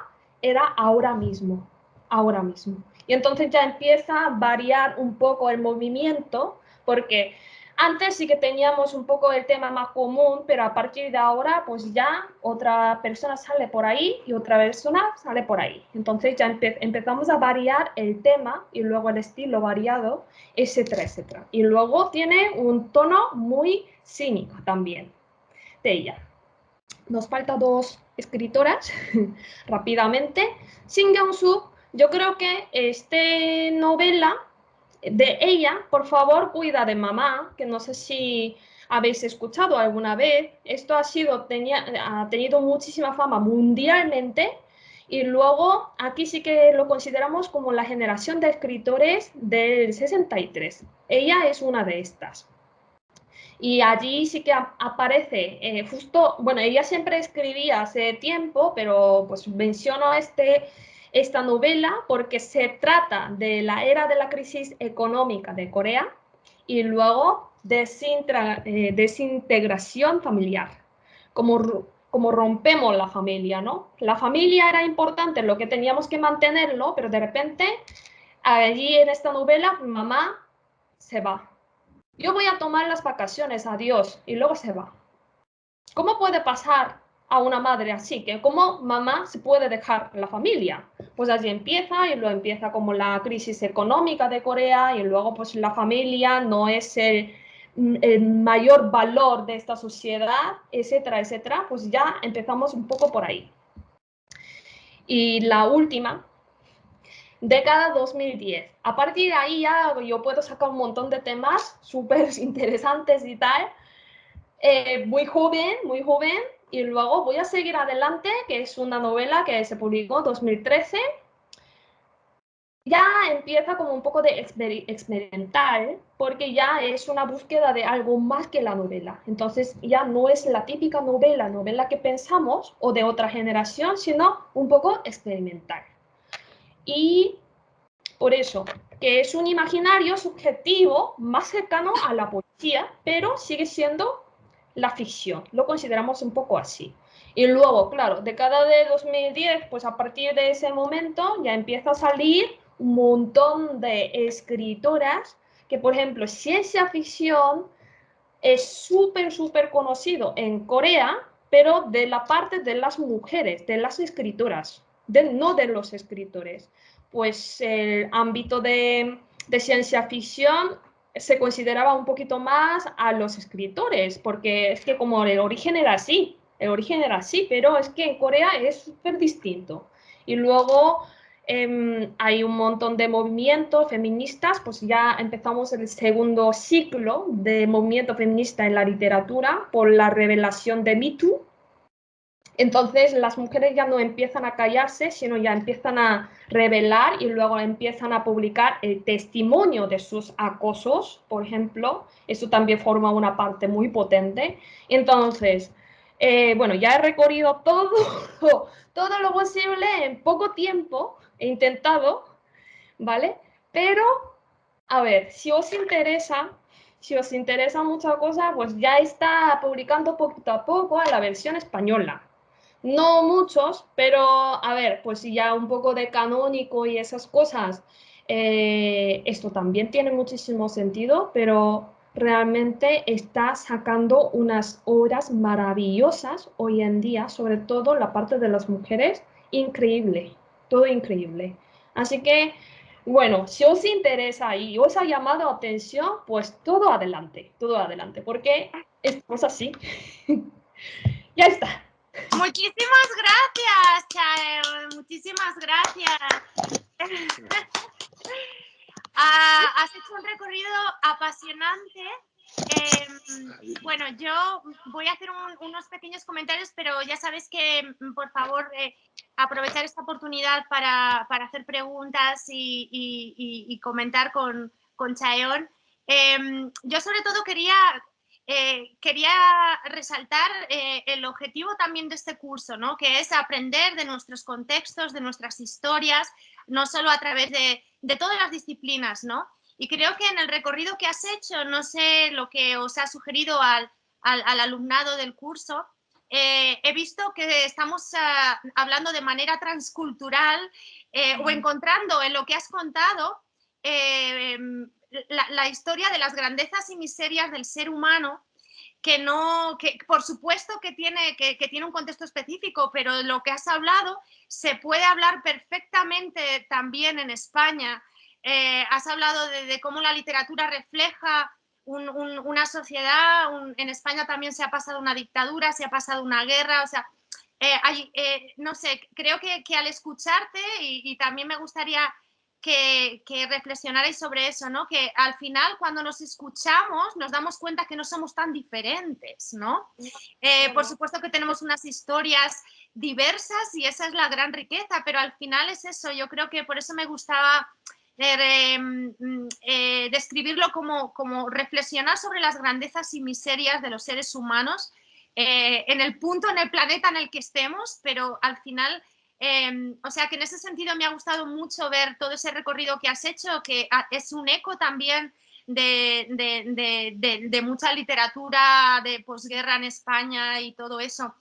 era ahora mismo. ahora mismo. Y entonces ya empieza a variar un poco el movimiento, porque antes sí que teníamos un poco el tema más común, pero a partir de ahora pues ya otra persona sale por ahí y otra persona sale por ahí. Entonces ya empezamos a variar el tema y luego el estilo variado, etcétera, etcétera. Y luego tiene un tono muy cínico también de ella. Nos faltan dos escritoras rápidamente. Shin Kyung-soo, yo creo que esta novela de ella, por favor, cuida de mamá, que no sé si habéis escuchado alguna vez. Esto ha tenido muchísima fama mundialmente y luego aquí sí que lo consideramos como la generación de escritores del 63. Ella es una de estas. Y allí sí que aparece justo, bueno, ella siempre escribía hace tiempo, pero pues menciono esta novela porque se trata de la era de la crisis económica de Corea y luego desintegración familiar, como rompemos la familia, ¿no? La familia era importante, lo que teníamos que mantenerlo, pero de repente allí en esta novela mamá se va. Yo voy a tomar las vacaciones, adiós, y luego se va. ¿Cómo puede pasar a una madre así? Que cómo mamá se puede dejar la familia. Pues así empieza y luego empieza como la crisis económica de Corea y luego pues la familia no es el mayor valor de esta sociedad, etcétera, etcétera. Pues ya empezamos un poco por ahí. Y la última, década 2010. A partir de ahí ya yo puedo sacar un montón de temas súper interesantes y tal. Muy joven, muy joven. Y luego voy a seguir adelante, que es una novela que se publicó en 2013. Ya empieza como un poco de experimental, porque ya es una búsqueda de algo más que la novela. Entonces ya no es la típica novela que pensamos o de otra generación, sino un poco experimental. Y por eso, que es un imaginario subjetivo más cercano a la poesía, pero sigue siendo la ficción. Lo consideramos un poco así. Y luego, claro, década de 2010, pues a partir de ese momento ya empieza a salir un montón de escritoras que, por ejemplo, ciencia ficción es súper, súper conocido en Corea, pero de la parte de las mujeres, de las escritoras, no de los escritores. Pues el ámbito de ciencia ficción se consideraba un poquito más a los escritores, porque es que como el origen era así, pero es que en Corea es súper distinto. Y luego hay un montón de movimientos feministas, pues ya empezamos el segundo ciclo de movimiento feminista en la literatura por la revelación de Me Too. Entonces las mujeres ya no empiezan a callarse, sino ya empiezan a revelar y luego empiezan a publicar el testimonio de sus acosos, por ejemplo. Eso también forma una parte muy potente. Entonces, bueno, ya he recorrido todo lo posible en poco tiempo, he intentado, ¿vale? Pero, a ver, si os interesa mucha cosa, pues ya está publicando poquito a poco a la versión española. No muchos, pero a ver, pues si ya un poco de canónico y esas cosas, esto también tiene muchísimo sentido, pero realmente está sacando unas obras maravillosas hoy en día, sobre todo la parte de las mujeres, increíble, todo increíble. Así que, bueno, si os interesa y os ha llamado la atención, pues todo adelante, porque esto es así. Ya está. Muchísimas gracias, Chael. Muchísimas gracias. Has hecho un recorrido apasionante. Bueno, yo voy a hacer unos pequeños comentarios, pero ya sabes que, por favor, aprovechar esta oportunidad para hacer preguntas y comentar con Chaeón. Yo sobre todo quería resaltar el objetivo también de este curso, ¿no? Que es aprender de nuestros contextos, de nuestras historias, no solo a través de todas las disciplinas, ¿no? Y creo que en el recorrido que has hecho, no sé lo que os ha sugerido al alumnado del curso, he visto que estamos hablando de manera transcultural o encontrando en lo que has contado la historia de las grandezas y miserias del ser humano, que por supuesto que tiene un contexto específico, pero lo que has hablado se puede hablar perfectamente también en España. Has hablado de cómo la literatura refleja una sociedad, en España también se ha pasado una dictadura, se ha pasado una guerra, o sea, no sé, creo que al escucharte y también me gustaría que reflexionarais sobre eso, ¿no? Que al final cuando nos escuchamos nos damos cuenta que no somos tan diferentes, ¿no? Por supuesto que tenemos unas historias diversas y esa es la gran riqueza, pero al final es eso, yo creo que por eso me gustaba describirlo como reflexionar sobre las grandezas y miserias de los seres humanos en el punto, en el planeta en el que estemos, pero al final, o sea que en ese sentido me ha gustado mucho ver todo ese recorrido que has hecho, que es un eco también de mucha literatura de posguerra en España y todo eso.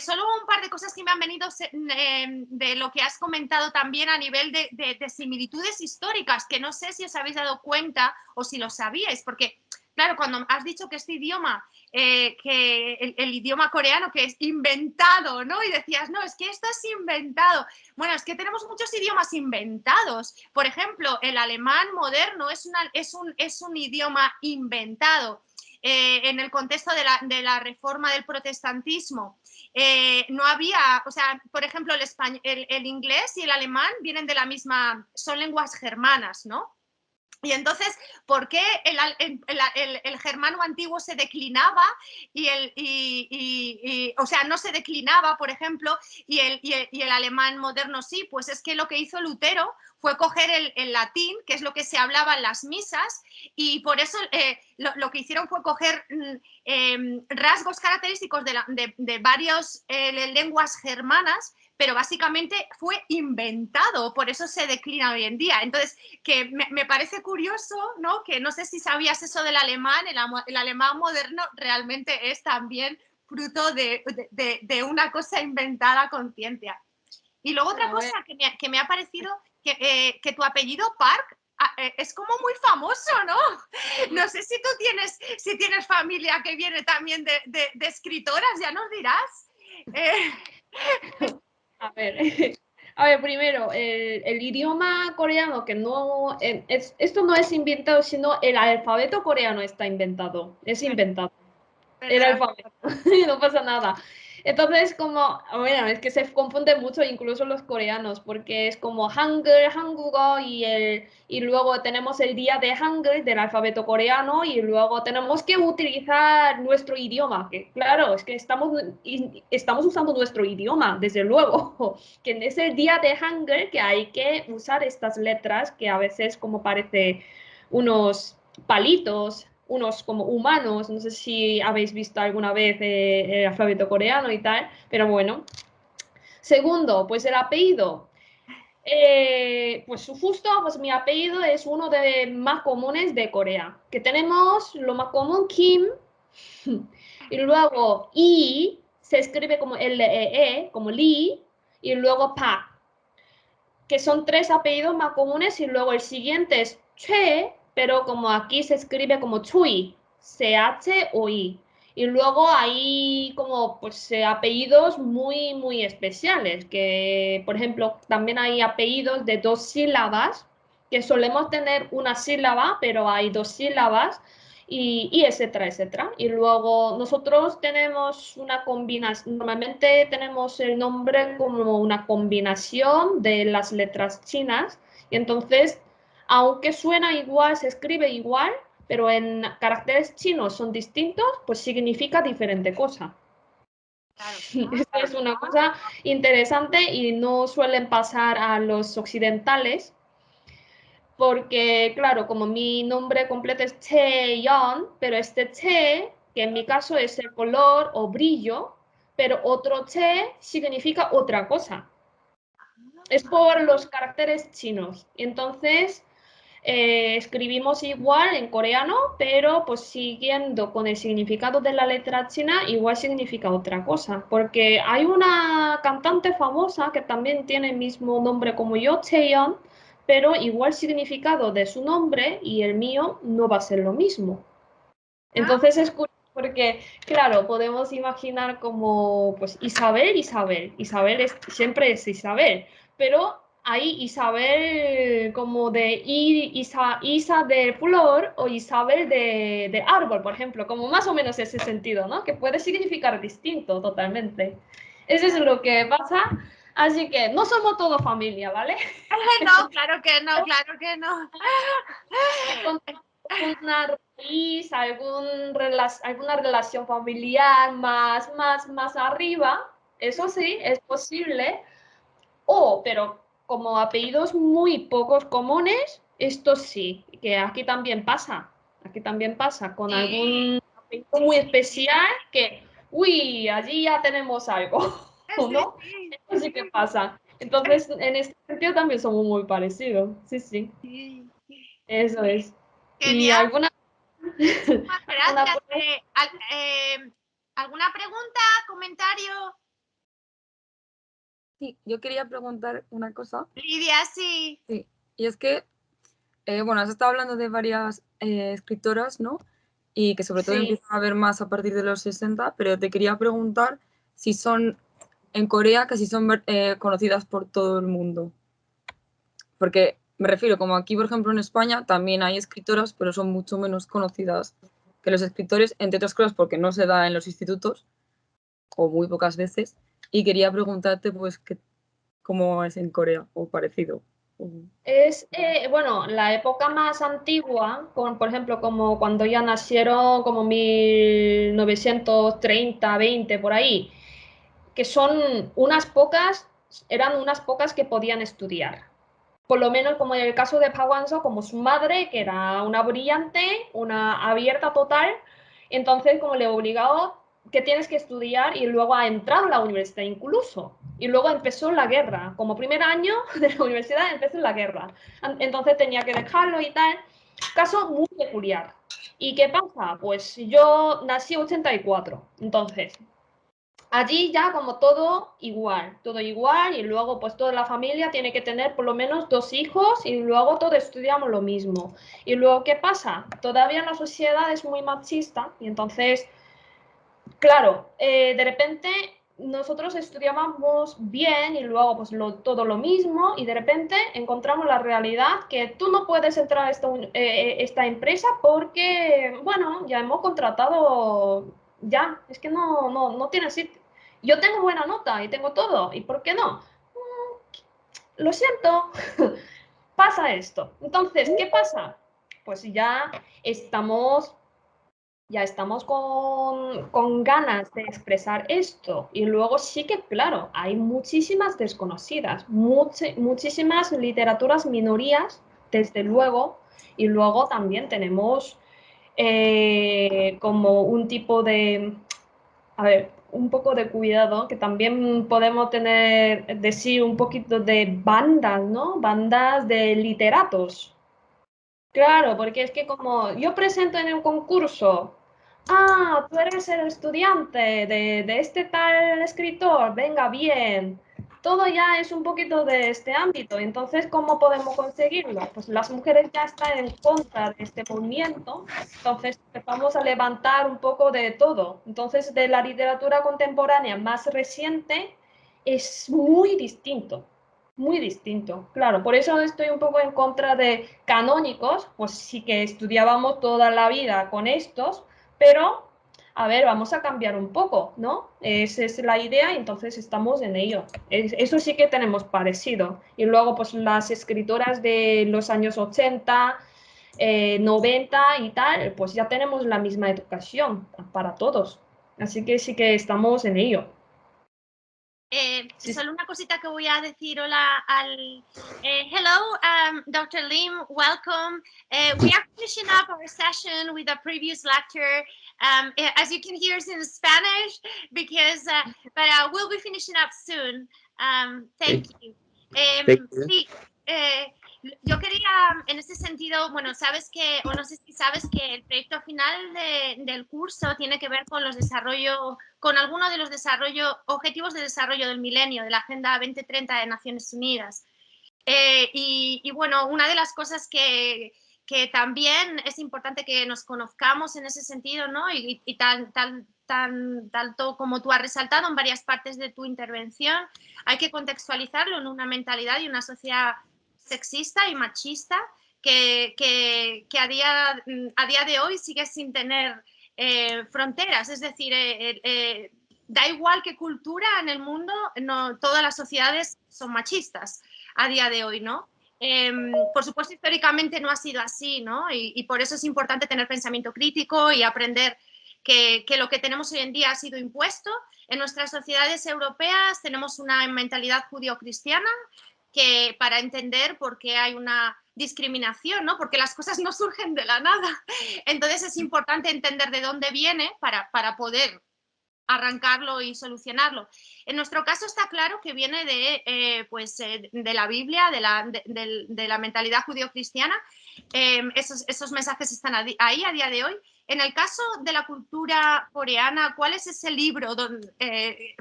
Solo un par de cosas que me han venido de lo que has comentado también a nivel de similitudes históricas, que no sé si os habéis dado cuenta o si lo sabíais, porque, claro, cuando has dicho que este idioma, que el idioma coreano que es inventado, ¿no? Y decías, no, es que esto es inventado. Bueno, es que tenemos muchos idiomas inventados. Por ejemplo, el alemán moderno es un idioma inventado. En el contexto de la reforma del protestantismo, no había, o sea, por ejemplo, el inglés y el alemán vienen de la misma, son lenguas germanas, ¿no? Y entonces, ¿por qué el germano antiguo se declinaba o sea, no se declinaba, por ejemplo, y el alemán moderno sí? Pues es que lo que hizo Lutero fue coger el latín, que es lo que se hablaba en las misas, y por eso lo que hicieron fue coger rasgos característicos de varias lenguas germanas, pero básicamente fue inventado, por eso se declina hoy en día. Entonces, que me parece curioso, ¿no? Que no sé si sabías eso del alemán, el alemán moderno realmente es también fruto de una cosa inventada con ciencia. Y luego otra cosa que me ha parecido que tu apellido Park es como muy famoso, ¿no? No sé si tienes familia que viene también de escritoras, ya nos dirás. A ver, primero, el idioma coreano, que no, esto no es inventado, sino el alfabeto coreano está inventado, es inventado. El alfabeto, no pasa nada. Entonces, como, bueno, es que se confunde mucho incluso los coreanos, porque es como Hangul, Hangugo, y luego tenemos el día de Hangul, del alfabeto coreano, y luego tenemos que utilizar nuestro idioma, que claro, es que estamos usando nuestro idioma, desde luego, que es el día de Hangul, que hay que usar estas letras, que a veces como parece unos palitos, unos como humanos, no sé si habéis visto alguna vez el alfabeto coreano y tal, pero bueno. Segundo, pues el apellido. Pues justo, pues mi apellido es uno de más comunes de Corea, que tenemos lo más común, Kim, y luego I, se escribe como L-E-E, como Lee, y luego Pa, que son tres apellidos más comunes, y luego el siguiente es Che, pero como aquí se escribe como Chui, C-H-O-I. Y luego hay como pues apellidos muy, muy especiales, que por ejemplo también hay apellidos de dos sílabas, que solemos tener una sílaba, pero hay dos sílabas, y etcétera, etcétera. Y luego nosotros tenemos una combinación, normalmente tenemos el nombre como una combinación de las letras chinas, y entonces, aunque suena igual, se escribe igual, pero en caracteres chinos son distintos, pues significa diferente cosa. Claro. Esto es una cosa interesante y no suelen pasar a los occidentales, porque, claro, como mi nombre completo es Cheon, pero este Che, que en mi caso es el color o brillo, pero otro Che significa otra cosa. Es por los caracteres chinos. Entonces, escribimos igual en coreano, pero pues siguiendo con el significado de la letra china, igual significa otra cosa. Porque hay una cantante famosa que también tiene el mismo nombre como yo, Chaeyeon, pero igual significado de su nombre y el mío no va a ser lo mismo. Entonces es curioso porque, claro, podemos imaginar como, pues, Isabel, Isabel. Isabel siempre es Isabel, pero hay Isabel como de Isa de flor o Isabel de árbol, por ejemplo, como más o menos ese sentido, ¿no? Que puede significar distinto totalmente. Eso es lo que pasa. Así que no somos todo familia, ¿vale? No, claro que no, claro que no. Una raíz, alguna relación familiar más arriba, eso sí, es posible. Pero como apellidos muy pocos comunes, esto sí, que aquí también pasa con algún apellido muy especial que, uy, allí ya tenemos algo, ¿no? Sí, Eso sí que pasa. Entonces, en este sentido también somos muy parecidos, sí, sí, sí. eso es. ¿Y Genial, muchísimas alguna gracias. ¿Alguna pregunta, comentario? Sí, yo quería preguntar una cosa. Lidia, sí. Sí, y es que, bueno, has estado hablando de varias escritoras, ¿no? Y que sobre todo Sí. empiezan a ver más a partir de los 60, pero te quería preguntar si son en Corea, que si son conocidas por todo el mundo. Porque me refiero, como aquí, por ejemplo, en España, también hay escritoras, pero son mucho menos conocidas que los escritores, entre otras cosas porque no se da en los institutos, o muy pocas veces. Y quería preguntarte, pues, cómo es en Corea, o parecido. Es, bueno, la época más antigua, por ejemplo, como cuando ya nacieron, como 1930, 20, por ahí, que son unas pocas, eran unas pocas que podían estudiar. Por lo menos como en el caso de Pawanzo, como su madre, que era una brillante, una abierta total, entonces como le obligaba que tienes que estudiar y luego ha entrado a la universidad incluso. Y luego empezó la guerra. Como primer año de la universidad empezó la guerra. Entonces tenía que dejarlo y tal. Caso muy peculiar. ¿Y qué pasa? Pues yo nací en 84. Entonces, allí ya como todo igual y luego pues toda la familia tiene que tener por lo menos 2 hijos y luego todos estudiamos lo mismo. Y luego, ¿qué pasa? Todavía la sociedad es muy machista y entonces, claro, de repente nosotros estudiábamos bien y luego pues todo lo mismo y de repente encontramos la realidad que tú no puedes entrar a esta empresa porque, bueno, ya hemos contratado, ya, es que no tiene sitio. Yo tengo buena nota y tengo todo, ¿y por qué no? Lo siento, pasa esto. Entonces, ¿qué pasa? Pues ya estamos con ganas de expresar esto. Y luego sí que, claro, hay muchísimas desconocidas, muchísimas literaturas minorías, desde luego, y luego también tenemos como un tipo de, a ver, un poco de cuidado, que también podemos decir un poquito de bandas, ¿no? Bandas de literatos. Claro, porque es que como yo presento en un concurso, tú eres el estudiante de este tal escritor, venga, bien. Todo ya es un poquito de este ámbito. Entonces, ¿cómo podemos conseguirlo? Pues las mujeres ya están en contra de este movimiento. Entonces, empezamos a levantar un poco de todo. Entonces, de la literatura contemporánea más reciente es muy distinto. Muy distinto, claro. Por eso estoy un poco en contra de canónicos, pues sí que estudiábamos toda la vida con estos, pero a ver, vamos a cambiar un poco, ¿no? Esa es la idea, entonces estamos en ello. Eso sí que tenemos parecido. Y luego, pues las escritoras de los años 80, 90 y tal, pues ya tenemos la misma educación para todos. Así que sí que estamos en ello. Sí. Solo una cosita que voy a decir hola al... hello, Dr. Lim, welcome. We are finishing up our session with a previous lecture. As you can hear, it's in Spanish, but we'll be finishing up soon. Thank you. Thank you. Sí, Yo quería, en ese sentido, bueno, sabes que, o no sé si sabes que el proyecto final del curso tiene que ver con los con algunos de los objetivos de desarrollo del milenio, de la Agenda 2030 de Naciones Unidas. Y bueno, una de las cosas que también es importante que nos conozcamos en ese sentido, ¿no? Y tanto como tú has resaltado en varias partes de tu intervención, hay que contextualizarlo en una mentalidad y una sociedad sexista y machista que a día de hoy sigue sin tener fronteras. Es decir, da igual qué cultura en el mundo, no, todas las sociedades son machistas a día de hoy, ¿no? Por supuesto, históricamente no ha sido así, ¿no? Y por eso es importante tener pensamiento crítico y aprender que lo que tenemos hoy en día ha sido impuesto. En nuestras sociedades europeas tenemos una mentalidad judío-cristiana que para entender por qué hay una discriminación, ¿no? Porque las cosas no surgen de la nada. Entonces es importante entender de dónde viene para poder arrancarlo y solucionarlo. En nuestro caso está claro que viene de la Biblia, de la mentalidad judío-cristiana. Esos mensajes están ahí a día de hoy. En el caso de la cultura coreana, ¿cuál es ese libro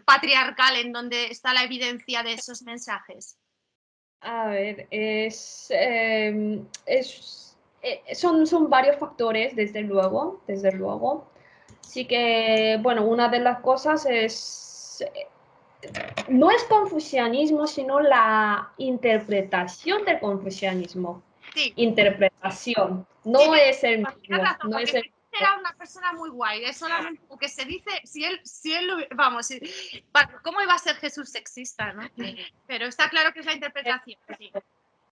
patriarcal en donde está la evidencia de esos mensajes? A ver, son varios factores, desde luego, desde luego. Sí que, bueno, una de las cosas no es confucianismo, sino la interpretación del confucianismo. Sí. Interpretación, no sí, es el tienes mismo. razón, No porque es el era una persona muy guay, es solamente lo que se dice, vamos, ¿cómo iba a ser Jesús sexista, no? Pero está claro que es la interpretación, sí.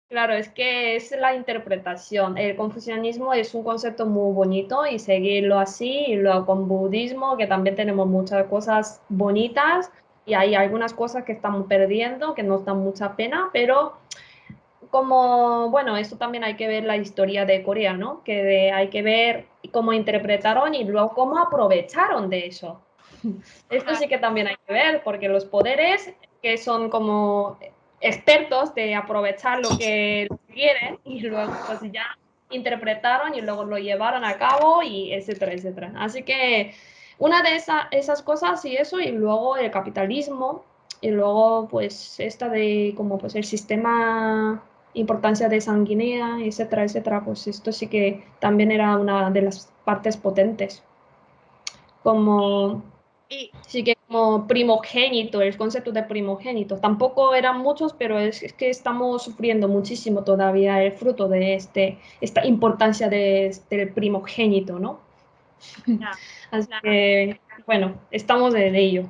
Claro, es que es la interpretación. El confucianismo es un concepto muy bonito y seguirlo así, y luego con budismo, que también tenemos muchas cosas bonitas y hay algunas cosas que estamos perdiendo, que nos dan mucha pena, pero como, bueno, esto también hay que ver la historia de Corea, ¿no? Hay que ver cómo interpretaron y luego cómo aprovecharon de eso. Esto sí que también hay que ver, porque los poderes que son como expertos de aprovechar lo que quieren y luego pues ya interpretaron y luego lo llevaron a cabo y etcétera, etcétera. Así que una de esas cosas y eso, y luego el capitalismo, y luego pues esta de como pues el sistema, importancia de sanguínea, etcétera, etcétera, pues esto sí que también era una de las partes potentes. Como sí que como primogénito, el concepto de primogénito. Tampoco eran muchos, pero es que estamos sufriendo muchísimo todavía el fruto de esta importancia del primogénito, ¿no? Ya, Así claro. que, bueno, estamos de ello.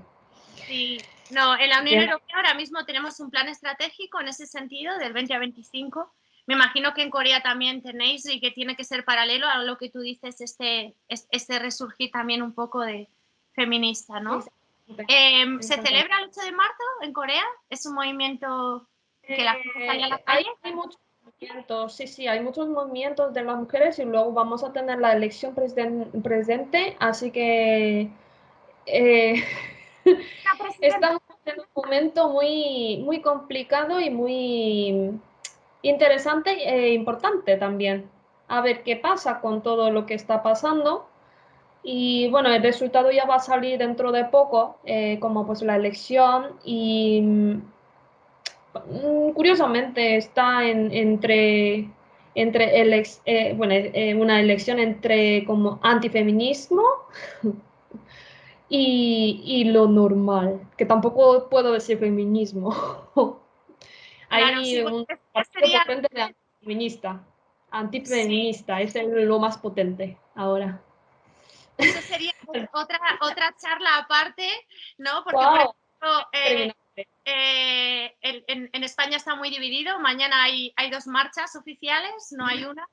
Sí, no, en la Unión Europea ahora mismo tenemos un plan estratégico en ese sentido del 20 a 25. Me imagino que en Corea también tenéis y que tiene que ser paralelo a lo que tú dices, este resurgir también un poco de feminista, ¿no? ¿Se celebra el 8 de marzo en Corea? ¿Es un movimiento que la gente sale a la calle? Hay muchos movimientos, sí, sí, hay muchos movimientos de las mujeres y luego vamos a tener la elección presidente, así que estamos en un momento muy, muy complicado y muy interesante e importante también. A ver qué pasa con todo lo que está pasando. Y bueno, el resultado ya va a salir dentro de poco, como pues la elección y curiosamente está entre una elección entre como antifeminismo y lo normal, que tampoco puedo decir feminismo. Claro, sí, Hay un partido sería, potente de antifeminista, es lo más potente ahora. eso sería otra charla aparte, ¿no? Porque, por ¡Wow! ejemplo, en España está muy dividido. Mañana hay 2 marchas oficiales, no hay una.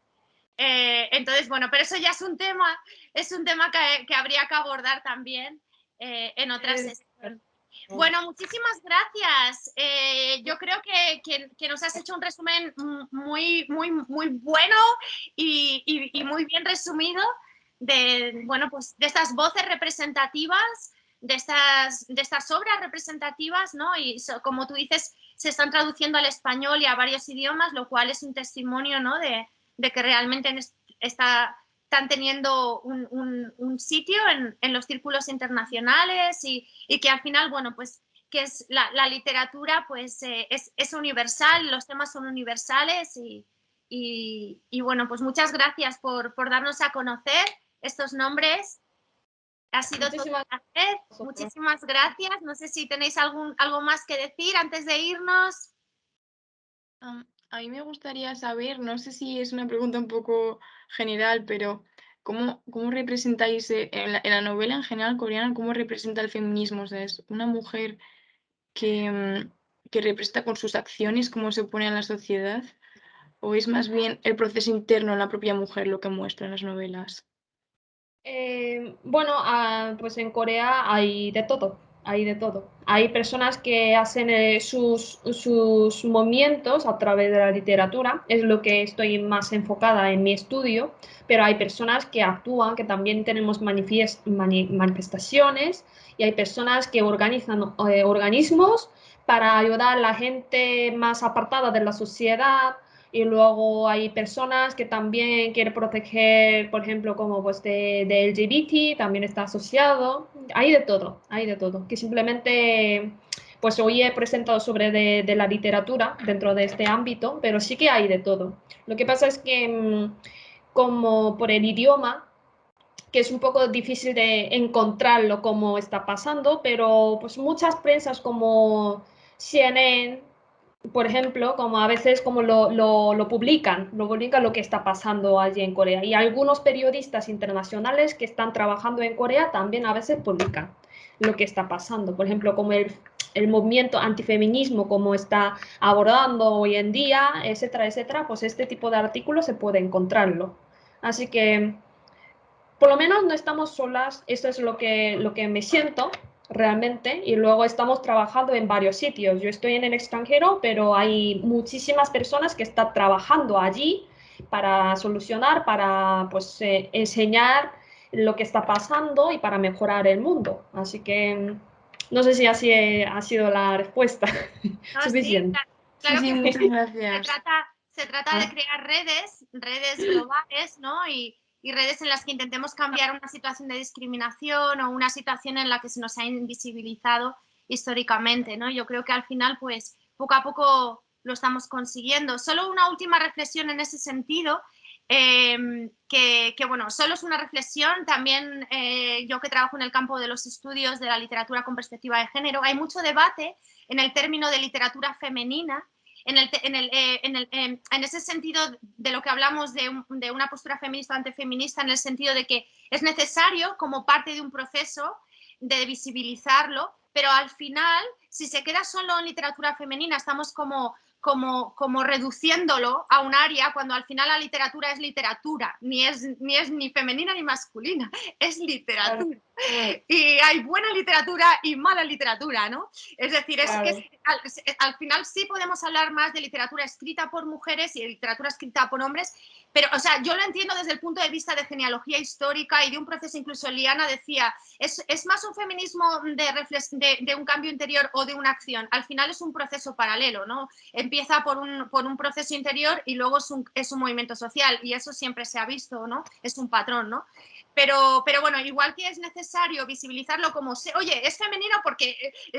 Entonces, bueno, pero eso ya es un tema que habría que abordar también en otra sesión. Bueno, muchísimas gracias. Yo creo que nos has hecho un resumen muy, muy, muy bueno y muy bien resumido de, bueno, pues de estas voces representativas de estas obras representativas, ¿no? Y como tú dices, se están traduciendo al español y a varios idiomas, lo cual es un testimonio, ¿no? de que realmente están teniendo un sitio en los círculos internacionales y que al final, bueno, pues que es la literatura pues es universal, los temas son universales y bueno, pues muchas gracias por darnos a conocer estos nombres. Ha sido todo un placer. Muchísimas gracias. No sé si tenéis algo más que decir antes de irnos. A mí me gustaría saber, no sé si es una pregunta un poco general, pero ¿cómo representáis en la novela en general coreana, cómo representa el feminismo? O sea, ¿es una mujer que representa con sus acciones cómo se opone a la sociedad? ¿O es más bien el proceso interno en la propia mujer lo que muestra en las novelas? Bueno, pues en Corea hay de todo, hay de todo. Hay personas que hacen sus movimientos a través de la literatura, es lo que estoy más enfocada en mi estudio, pero hay personas que actúan, que también tenemos manifestaciones y hay personas que organizan organismos para ayudar a la gente más apartada de la sociedad. Y luego hay personas que también quieren proteger, por ejemplo, como pues de LGBT, también está asociado. Hay de todo. Que simplemente, pues hoy he presentado sobre de la literatura dentro de este ámbito, pero sí que hay de todo. Lo que pasa es que como por el idioma, que es un poco difícil de encontrarlo como está pasando, pero pues muchas prensas como CNN, por ejemplo, como a veces como lo publican lo que está pasando allí en Corea. Y algunos periodistas internacionales que están trabajando en Corea también a veces publican lo que está pasando. Por ejemplo, como el movimiento antifeminismo, como está abordando hoy en día, etcétera, etcétera, pues este tipo de artículos se puede encontrarlo. Así que por lo menos no estamos solas, esto es lo que me siento realmente, y luego estamos trabajando en varios sitios. Yo estoy en el extranjero, pero hay muchísimas personas que están trabajando allí para solucionar, para pues enseñar lo que está pasando y para mejorar el mundo. Así que no sé si así ha sido la respuesta No, sí, suficiente. claro Sí, que muchas sí. gracias. Se trata de crear redes globales, ¿no? Y redes en las que intentemos cambiar una situación de discriminación o una situación en la que se nos ha invisibilizado históricamente, ¿no? Yo creo que al final, pues, poco a poco lo estamos consiguiendo. Solo una última reflexión en ese sentido, bueno, solo es una reflexión, también yo que trabajo en el campo de los estudios de la literatura con perspectiva de género, hay mucho debate en el término de literatura femenina, en ese sentido de lo que hablamos de una postura feminista o antifeminista, en el sentido de que es necesario como parte de un proceso de visibilizarlo, pero al final, si se queda solo en literatura femenina, estamos como reduciéndolo a un área cuando al final la literatura es literatura, ni es ni femenina ni masculina, es literatura. Y hay buena literatura y mala literatura, ¿no? Es decir, Claro. es que al final sí podemos hablar más de literatura escrita por mujeres y de literatura escrita por hombres, pero, o sea, yo lo entiendo desde el punto de vista de genealogía histórica y de un proceso, incluso Liana decía, es más un feminismo de un cambio interior o de una acción. Al final es un proceso paralelo, ¿no? Empieza por un proceso interior y luego es un movimiento social y eso siempre se ha visto, ¿no? Es un patrón, ¿no? Pero bueno, igual que es necesario visibilizarlo como, oye, es femenino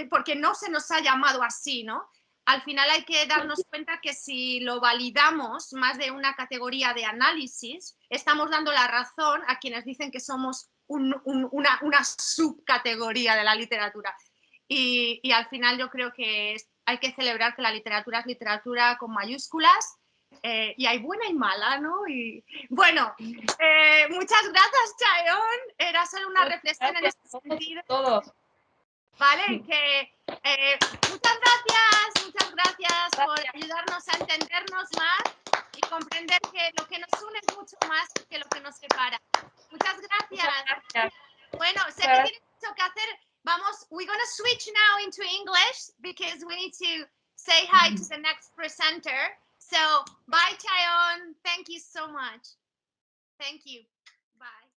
porque no se nos ha llamado así, ¿no? Al final hay que darnos cuenta que si lo validamos más de una categoría de análisis, estamos dando la razón a quienes dicen que somos una subcategoría de la literatura. Y al final yo creo que hay que celebrar que la literatura es literatura con mayúsculas y hay buena y mala, ¿no? Y bueno, muchas gracias, Chaeón. Era solo una reflexión en ese sentido. Todos. ¿Vale? Muchas gracias por ayudarnos a entendernos más y comprender que lo que nos une es mucho más que lo que nos separa. Muchas gracias. Bueno, sé que tienes mucho que hacer. Vamos, we're going to switch now into English because we need to say hi to the next presenter. So, bye, Chaeon. Thank you so much. Thank you. Bye.